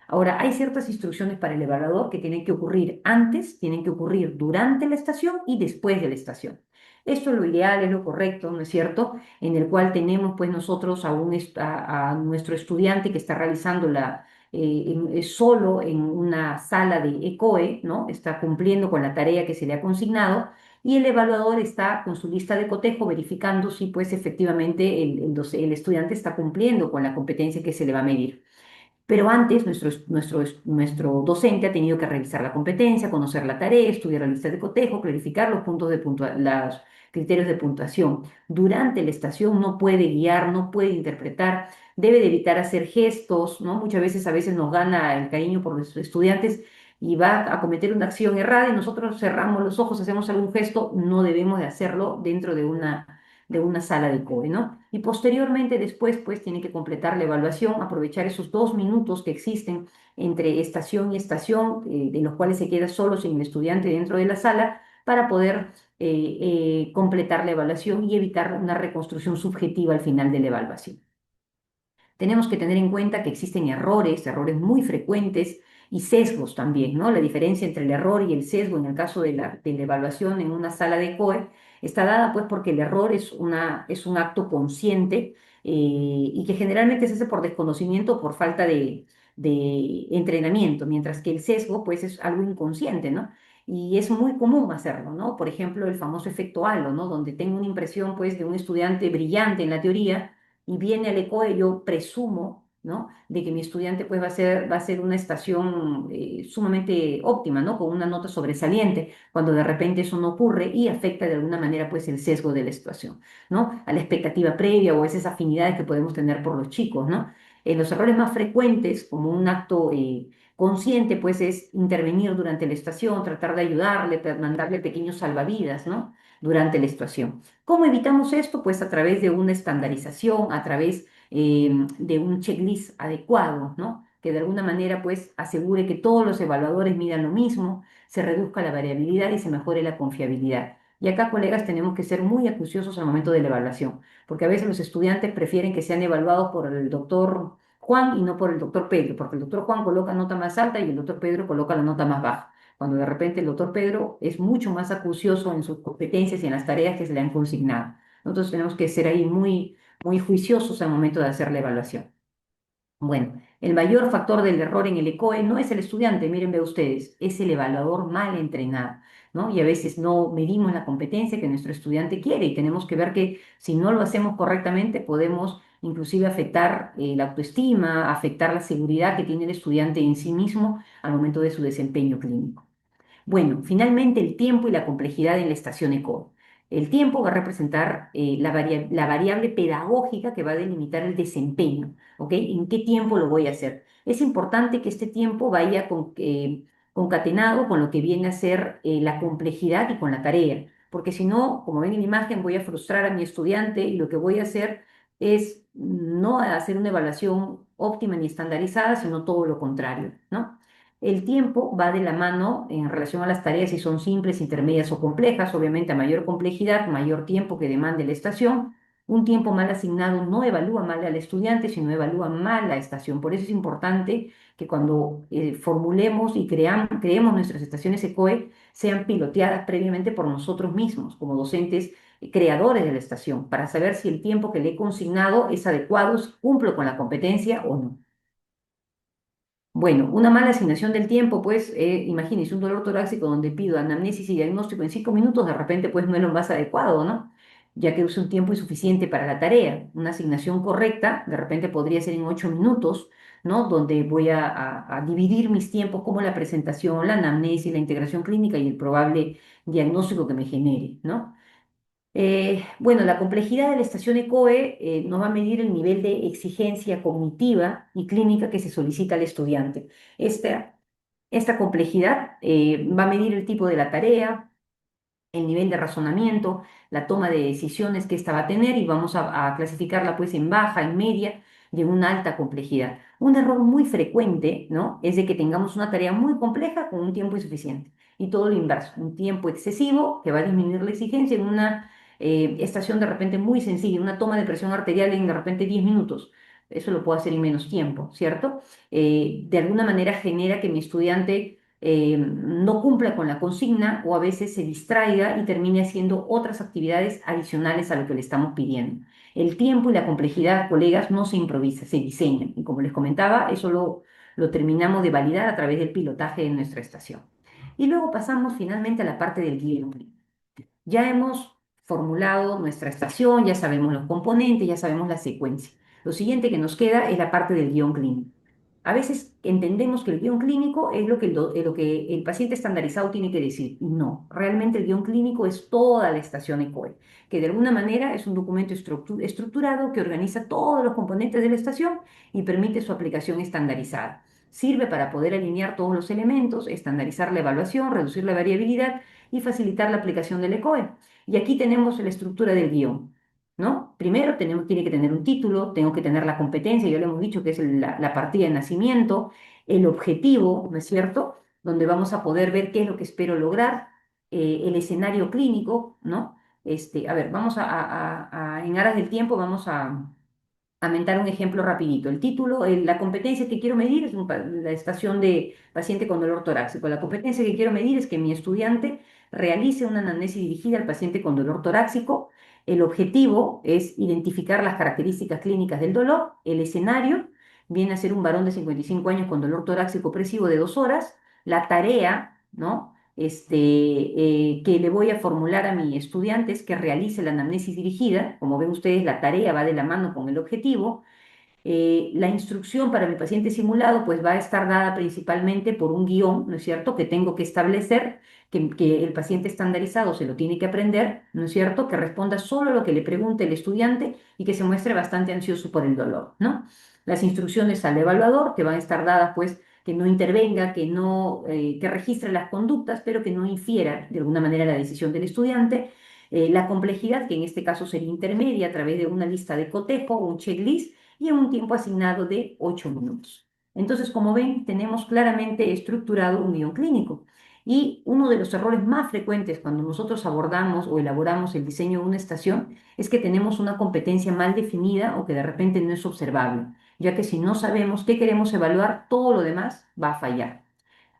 B: Ahora, hay ciertas instrucciones para el evaluador que tienen que ocurrir antes, tienen que ocurrir durante la estación y después de la estación. Esto es lo ideal, es lo correcto, ¿no es cierto? En el cual tenemos pues nosotros a nuestro estudiante que está realizando solo en una sala de ECOE, ¿no? Está cumpliendo con la tarea que se le ha consignado y el evaluador está con su lista de cotejo verificando si pues efectivamente el estudiante está cumpliendo con la competencia que se le va a medir. Pero antes, nuestro docente ha tenido que revisar la competencia, conocer la tarea, estudiar la lista de cotejo, clarificar los puntos los criterios de puntuación. Durante la estación no puede guiar, no puede interpretar, debe de evitar hacer gestos, ¿no? A veces nos gana el cariño por nuestros estudiantes y va a cometer una acción errada y nosotros cerramos los ojos, hacemos algún gesto, no debemos de hacerlo dentro de una sala de COE, ¿no? Y posteriormente, después, pues tiene que completar la evaluación, aprovechar esos 2 minutos que existen entre estación y estación, de los cuales se queda solo sin el estudiante dentro de la sala, para poder completar la evaluación y evitar una reconstrucción subjetiva al final de la evaluación. Tenemos que tener en cuenta que existen errores muy frecuentes y sesgos también, ¿no? La diferencia entre el error y el sesgo en el caso de la evaluación en una sala de COE está dada pues porque el error es un acto consciente, y que generalmente se hace por desconocimiento o por falta de entrenamiento, mientras que el sesgo pues es algo inconsciente, ¿no? Y es muy común hacerlo, ¿no? Por ejemplo, el famoso efecto halo, ¿no? Donde tengo una impresión pues de un estudiante brillante en la teoría y viene al ECOE, yo presumo, ¿no? De que mi estudiante pues va a ser una estación sumamente óptima, ¿no? Con una nota sobresaliente, cuando de repente eso no ocurre y afecta de alguna manera pues el sesgo de la situación, ¿no? A la expectativa previa o esas afinidades que podemos tener por los chicos, ¿no? Los errores más frecuentes, como un acto consciente, pues es intervenir durante la estación, tratar de ayudarle, mandarle pequeños salvavidas, ¿no? Durante la estación. ¿Cómo evitamos esto? Pues a través de una estandarización, a través de un checklist adecuado, ¿no? Que de alguna manera pues asegure que todos los evaluadores midan lo mismo, se reduzca la variabilidad y se mejore la confiabilidad. Y acá, colegas, tenemos que ser muy acuciosos al momento de la evaluación, porque a veces los estudiantes prefieren que sean evaluados por el doctor Juan y no por el doctor Pedro, porque el doctor Juan coloca nota más alta y el doctor Pedro coloca la nota más baja, cuando de repente el doctor Pedro es mucho más acucioso en sus competencias y en las tareas que se le han consignado. Nosotros tenemos que ser ahí muy juiciosos al momento de hacer la evaluación. Bueno, el mayor factor del error en el ECOE no es el estudiante, miren, ve ustedes, es el evaluador mal entrenado, ¿no? Y a veces no medimos la competencia que nuestro estudiante quiere y tenemos que ver que si no lo hacemos correctamente podemos inclusive afectar la autoestima, afectar la seguridad que tiene el estudiante en sí mismo al momento de su desempeño clínico. Bueno, finalmente el tiempo y la complejidad en la estación ECO. El tiempo va a representar la variable pedagógica que va a delimitar el desempeño, ¿ok? ¿En qué tiempo lo voy a hacer? Es importante que este tiempo vaya concatenado con lo que viene a ser la complejidad y con la tarea, porque si no, como ven en la imagen, voy a frustrar a mi estudiante y lo que voy a hacer es no hacer una evaluación óptima ni estandarizada, sino todo lo contrario, ¿no? El tiempo va de la mano en relación a las tareas si son simples, intermedias o complejas. Obviamente, a mayor complejidad, mayor tiempo que demande la estación. Un tiempo mal asignado no evalúa mal al estudiante, sino evalúa mal la estación. Por eso es importante que cuando formulemos y creemos nuestras estaciones ECOE sean piloteadas previamente por nosotros mismos, como docentes creadores de la estación, para saber si el tiempo que le he consignado es adecuado, si cumplo con la competencia o no. Bueno, una mala asignación del tiempo, pues, imagínense un dolor torácico donde pido anamnesis y diagnóstico en 5 minutos, de repente, pues, no es lo más adecuado, ¿no? Ya que uso un tiempo insuficiente para la tarea. Una asignación correcta, de repente podría ser en 8 minutos, ¿no? Donde voy a dividir mis tiempos como la presentación, la anamnesis, la integración clínica y el probable diagnóstico que me genere, ¿no? Bueno, la complejidad de la estación ECOE nos va a medir el nivel de exigencia cognitiva y clínica que se solicita al estudiante. Esta complejidad va a medir el tipo de la tarea, el nivel de razonamiento, la toma de decisiones que ésta va a tener y vamos a clasificarla pues en baja, en media y en una alta complejidad. Un error muy frecuente, ¿no? Es de que tengamos una tarea muy compleja con un tiempo insuficiente y todo lo inverso, un tiempo excesivo que va a disminuir la exigencia en una estación de repente muy sencilla, una toma de presión arterial en de repente 10 minutos. Eso lo puedo hacer en menos tiempo, ¿cierto? De alguna manera genera que mi estudiante no cumpla con la consigna o a veces se distraiga y termine haciendo otras actividades adicionales a lo que le estamos pidiendo. El tiempo y la complejidad, colegas, no se improvisa, se diseñan. Y como les comentaba, eso lo terminamos de validar a través del pilotaje de nuestra estación. Y luego pasamos finalmente a la parte del guión. Ya hemos formulado nuestra estación, ya sabemos los componentes, ya sabemos la secuencia. Lo siguiente que nos queda es la parte del guión clínico. A veces entendemos que el guión clínico es lo que el paciente estandarizado tiene que decir. Y no, realmente el guión clínico es toda la estación ECOE, que de alguna manera es un documento estructurado que organiza todos los componentes de la estación y permite su aplicación estandarizada. Sirve para poder alinear todos los elementos, estandarizar la evaluación, reducir la variabilidad y facilitar la aplicación del ECOE. Y aquí tenemos la estructura del guión. ¿no? Primero tiene que tener un título, tengo que tener la competencia, ya lo hemos dicho que es la partida de nacimiento, el objetivo, ¿no es cierto? Donde vamos a poder ver qué es lo que espero lograr, el escenario clínico, ¿no? A ver, vamos en aras del tiempo, vamos a mentar un ejemplo rapidito. El título, la competencia que quiero medir es la estación de paciente con dolor torácico. La competencia que quiero medir es que mi estudiante realice una anamnesis dirigida al paciente con dolor torácico. El objetivo es identificar las características clínicas del dolor. El escenario viene a ser un varón de 55 años con dolor torácico opresivo de 2 horas. La tarea, ¿no? Que le voy a formular a mi estudiante es que realice la anamnesis dirigida. Como ven ustedes, la tarea va de la mano con el objetivo. La instrucción para mi paciente simulado pues va a estar dada principalmente por un guión, ¿no es cierto?, que tengo que establecer, que el paciente estandarizado se lo tiene que aprender, ¿no es cierto?, que responda solo a lo que le pregunte el estudiante y que se muestre bastante ansioso por el dolor, ¿no? Las instrucciones al evaluador que van a estar dadas pues que no intervenga, que no, que registre las conductas, pero que no infiera de alguna manera la decisión del estudiante. La complejidad, que en este caso sería intermedia a través de una lista de cotejo o un checklist, y en un tiempo asignado de 8 minutos. Entonces, como ven, tenemos claramente estructurado un guión clínico. Y uno de los errores más frecuentes cuando nosotros abordamos o elaboramos el diseño de una estación es que tenemos una competencia mal definida o que de repente no es observable, ya que si no sabemos qué queremos evaluar, todo lo demás va a fallar.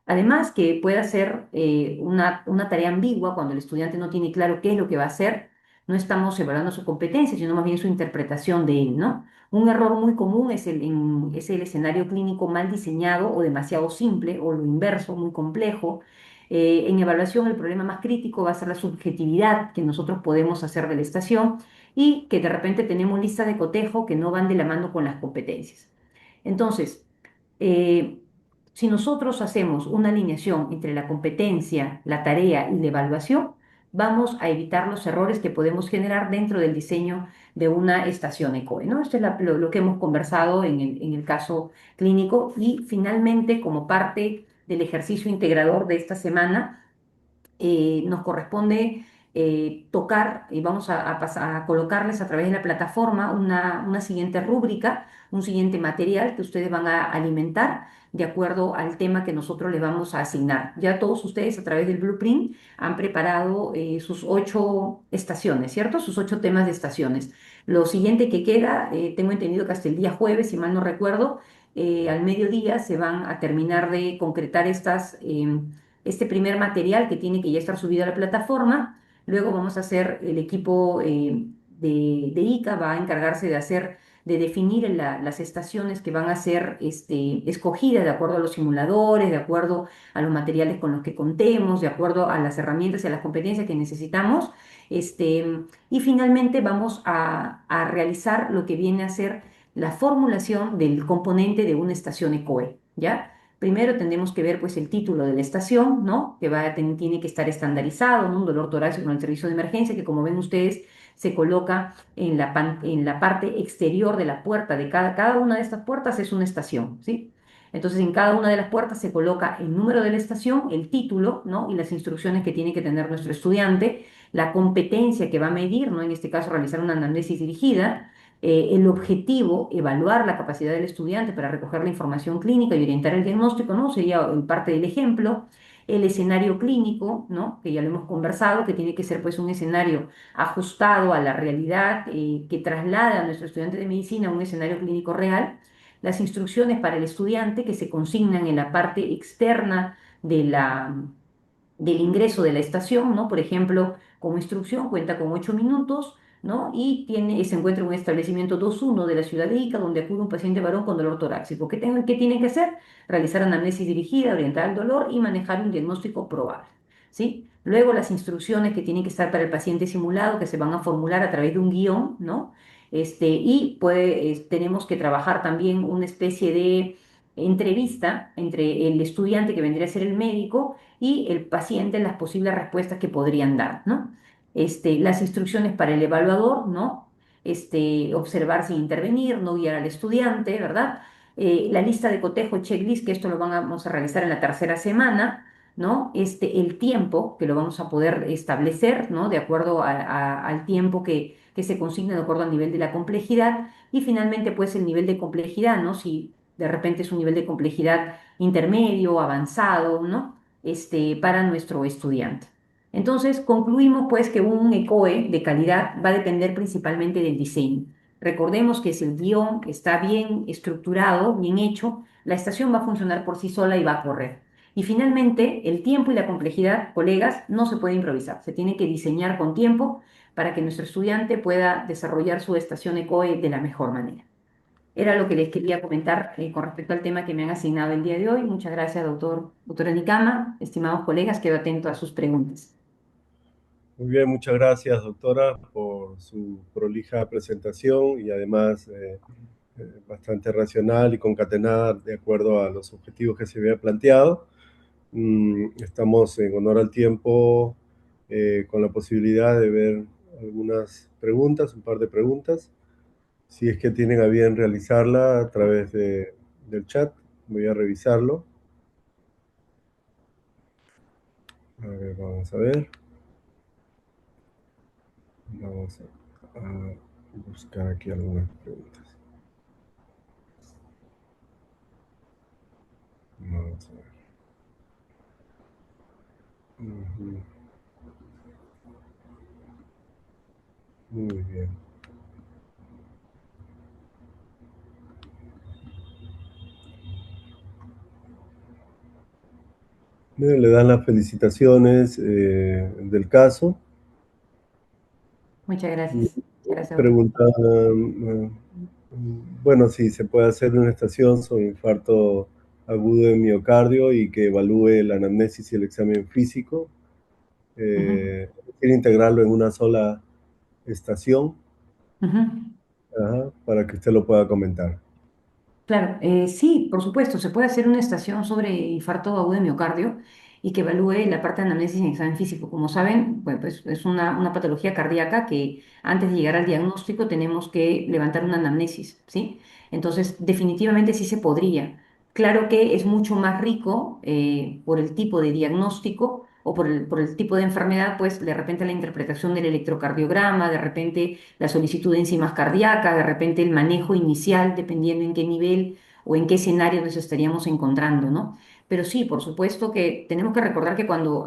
B: Además, que puede ser una tarea ambigua cuando el estudiante no tiene claro qué es lo que va a hacer, no estamos evaluando su competencia, sino más bien su interpretación de él, ¿no? Un error muy común es el escenario clínico mal diseñado o demasiado simple, o lo inverso, muy complejo. En evaluación, el problema más crítico va a ser la subjetividad que nosotros podemos hacer de la estación y que de repente tenemos listas de cotejo que no van de la mano con las competencias. Entonces, eh, si nosotros hacemos una alineación entre la competencia, la tarea y la evaluación, vamos a evitar los errores que podemos generar dentro del diseño de una estación ECOE, ¿no? Esto es lo que hemos conversado en el caso clínico y finalmente, como parte del ejercicio integrador de esta semana, nos corresponde tocar y vamos a colocarles a través de la plataforma una siguiente rúbrica, un siguiente material que ustedes van a alimentar de acuerdo al tema que nosotros les vamos a asignar. Ya todos ustedes a través del Blueprint han preparado sus 8 estaciones, ¿cierto? Sus 8 temas de estaciones. Lo siguiente que queda, tengo entendido que hasta el día jueves, si mal no recuerdo, al mediodía se van a terminar de concretar este primer material que tiene que ya estar subido a la plataforma. Luego vamos a hacer, el equipo de ICA va a encargarse de definir las estaciones que van a ser escogidas de acuerdo a los simuladores, de acuerdo a los materiales con los que contemos, de acuerdo a las herramientas y a las competencias que necesitamos. Y finalmente vamos a realizar lo que viene a ser la formulación del componente de una estación ECOE, ¿ya? Primero tendremos que ver pues el título de la estación, ¿no? Que tiene que estar estandarizado, ¿no? Un dolor torácico con el servicio de emergencia, que como ven ustedes se coloca en la parte exterior de la puerta de cada una de estas puertas es una estación, ¿sí? Entonces en cada una de las puertas se coloca el número de la estación, el título, ¿no? Y las instrucciones que tiene que tener nuestro estudiante, la competencia que va a medir, ¿no? En este caso realizar una anamnesis dirigida, el objetivo, evaluar la capacidad del estudiante para recoger la información clínica y orientar el diagnóstico, ¿no? Sería parte del ejemplo. El escenario clínico, ¿no? Que ya lo hemos conversado, que tiene que ser pues un escenario ajustado a la realidad, que traslada a nuestro estudiante de medicina a un escenario clínico real. Las instrucciones para el estudiante que se consignan en la parte externa del ingreso de la estación, ¿no? Por ejemplo, como instrucción cuenta con 8 minutos, ¿no? Y se encuentra en un establecimiento 2-1 de la ciudad de Ica, donde acude un paciente varón con dolor torácico. ¿Qué tiene que hacer? Realizar anamnesis dirigida, orientar al dolor y manejar un diagnóstico probable, ¿sí? Luego las instrucciones que tienen que estar para el paciente simulado, que se van a formular a través de un guión, ¿no? Tenemos que trabajar también una especie de entrevista entre el estudiante, que vendría a ser el médico, y el paciente en las posibles respuestas que podrían dar, ¿no? Las instrucciones para el evaluador, ¿no? Observar sin intervenir, no guiar al estudiante, ¿verdad? La lista de cotejo, checklist, que esto vamos a realizar en la tercera semana, ¿no? El tiempo, que lo vamos a poder establecer, ¿no? De acuerdo al tiempo que se consigna de acuerdo al nivel de la complejidad, y finalmente, pues, el nivel de complejidad, ¿no? Si de repente es un nivel de complejidad intermedio, avanzado, ¿no? Para nuestro estudiante. Entonces, concluimos, pues, que un ECOE de calidad va a depender principalmente del diseño. Recordemos que si el guión está bien estructurado, bien hecho, la estación va a funcionar por sí sola y va a correr. Y finalmente, el tiempo y la complejidad, colegas, no se puede improvisar. Se tiene que diseñar con tiempo para que nuestro estudiante pueda desarrollar su estación ECOE de la mejor manera. Era lo que les quería comentar con respecto al tema que me han asignado el día de hoy. Muchas gracias, doctora Nicama. Estimados colegas, quedo atento a sus preguntas.
A: Muy bien, muchas gracias, doctora, por su prolija presentación y además bastante racional y concatenada de acuerdo a los objetivos que se había planteado. Estamos en honor al tiempo con la posibilidad de ver algunas preguntas, un par de preguntas. Si es que tienen a bien realizarla a través del chat, voy a revisarlo. A ver, vamos a ver. Vamos a buscar aquí algunas preguntas. Vamos a ver. Ujú. Muy bien. Le dan las felicitaciones del caso.
B: Muchas
A: Y
B: gracias. Muchas gracias, doctor.
A: preguntan, bueno, si se puede hacer una estación sobre infarto agudo de miocardio y que evalúe la anamnesis y el examen físico.
B: Ujú,
A: Quiere integrarlo en una sola estación,
B: ujú.
A: ajá, para que usted lo pueda comentar.
B: Claro, sí, por supuesto, se puede hacer una estación sobre infarto agudo de miocardio y que evalúe la parte de anamnesis en examen físico. Como saben, pues es una patología cardíaca que antes de llegar al diagnóstico tenemos que levantar una anamnesis, ¿sí? Entonces, definitivamente sí se podría. Claro que es mucho más rico por el tipo de diagnóstico o por el tipo de enfermedad, pues de repente la interpretación del electrocardiograma, de repente la solicitud de enzimas cardíacas, de repente el manejo inicial, dependiendo en qué nivel o en qué escenario nos estaríamos encontrando, ¿no? Pero sí, por supuesto que tenemos que recordar que cuando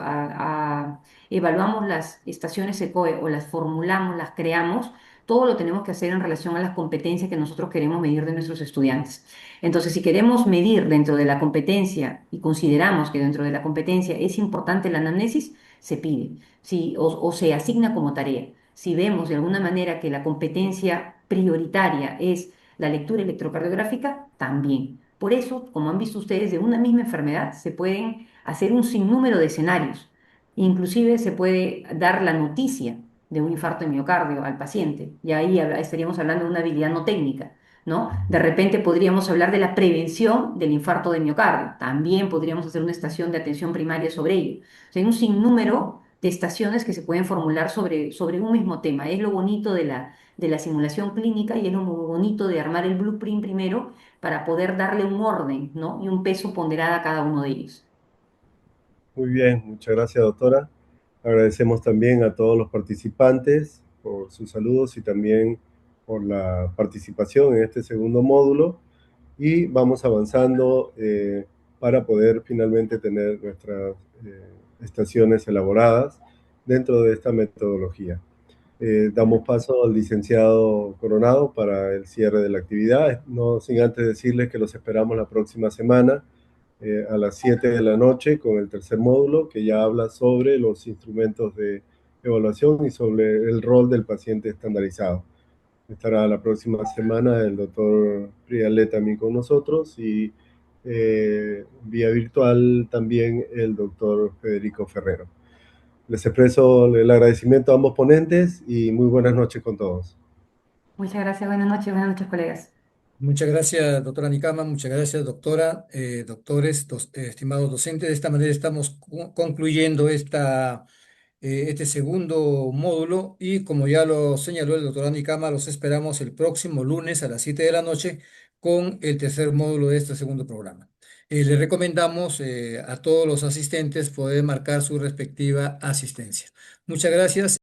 B: evaluamos las estaciones ECOE o las formulamos, las creamos, todo lo tenemos que hacer en relación a las competencias que nosotros queremos medir de nuestros estudiantes. Entonces, si queremos medir dentro de la competencia y consideramos que dentro de la competencia es importante la anamnesis, se pide, sí, o se asigna como tarea. Si vemos de alguna manera que la competencia prioritaria es la lectura electrocardiográfica, también. Por eso, como han visto ustedes, de una misma enfermedad se pueden hacer un sinnúmero de escenarios. Inclusive se puede dar la noticia de un infarto de miocardio al paciente, y ahí estaríamos hablando de una habilidad no técnica, ¿no? De repente podríamos hablar de la prevención del infarto de miocardio, también podríamos hacer una estación de atención primaria sobre ello. O sea, hay un sinnúmero de estaciones que se pueden formular sobre un mismo tema. Es lo bonito de la simulación clínica y es lo muy bonito de armar el blueprint primero para poder darle un orden, ¿no? Y un peso ponderado a cada uno de ellos.
A: Muy bien, muchas gracias, doctora. Agradecemos también a todos los participantes por sus saludos y también por la participación en este segundo módulo. Y vamos avanzando para poder finalmente tener nuestras estaciones elaboradas dentro de esta metodología. Damos paso al licenciado Coronado para el cierre de la actividad, no sin antes decirles que los esperamos la próxima semana a las 7 de la noche con el tercer módulo que ya habla sobre los instrumentos de evaluación y sobre el rol del paciente estandarizado. Estará la próxima semana el doctor Prialet también con nosotros y vía virtual también el doctor Federico Ferrero. Les expreso el agradecimiento a ambos ponentes y muy buenas noches con todos.
B: Muchas gracias, buenas noches, colegas.
C: Muchas gracias, doctora Nicama, muchas gracias, doctora, doctores, estimados docentes. De esta manera estamos concluyendo este segundo módulo y como ya lo señaló el doctor Nicama, los esperamos el próximo lunes a las 7 de la noche con el tercer módulo de este segundo programa. le recomendamos a todos los asistentes poder marcar su respectiva asistencia. Muchas gracias.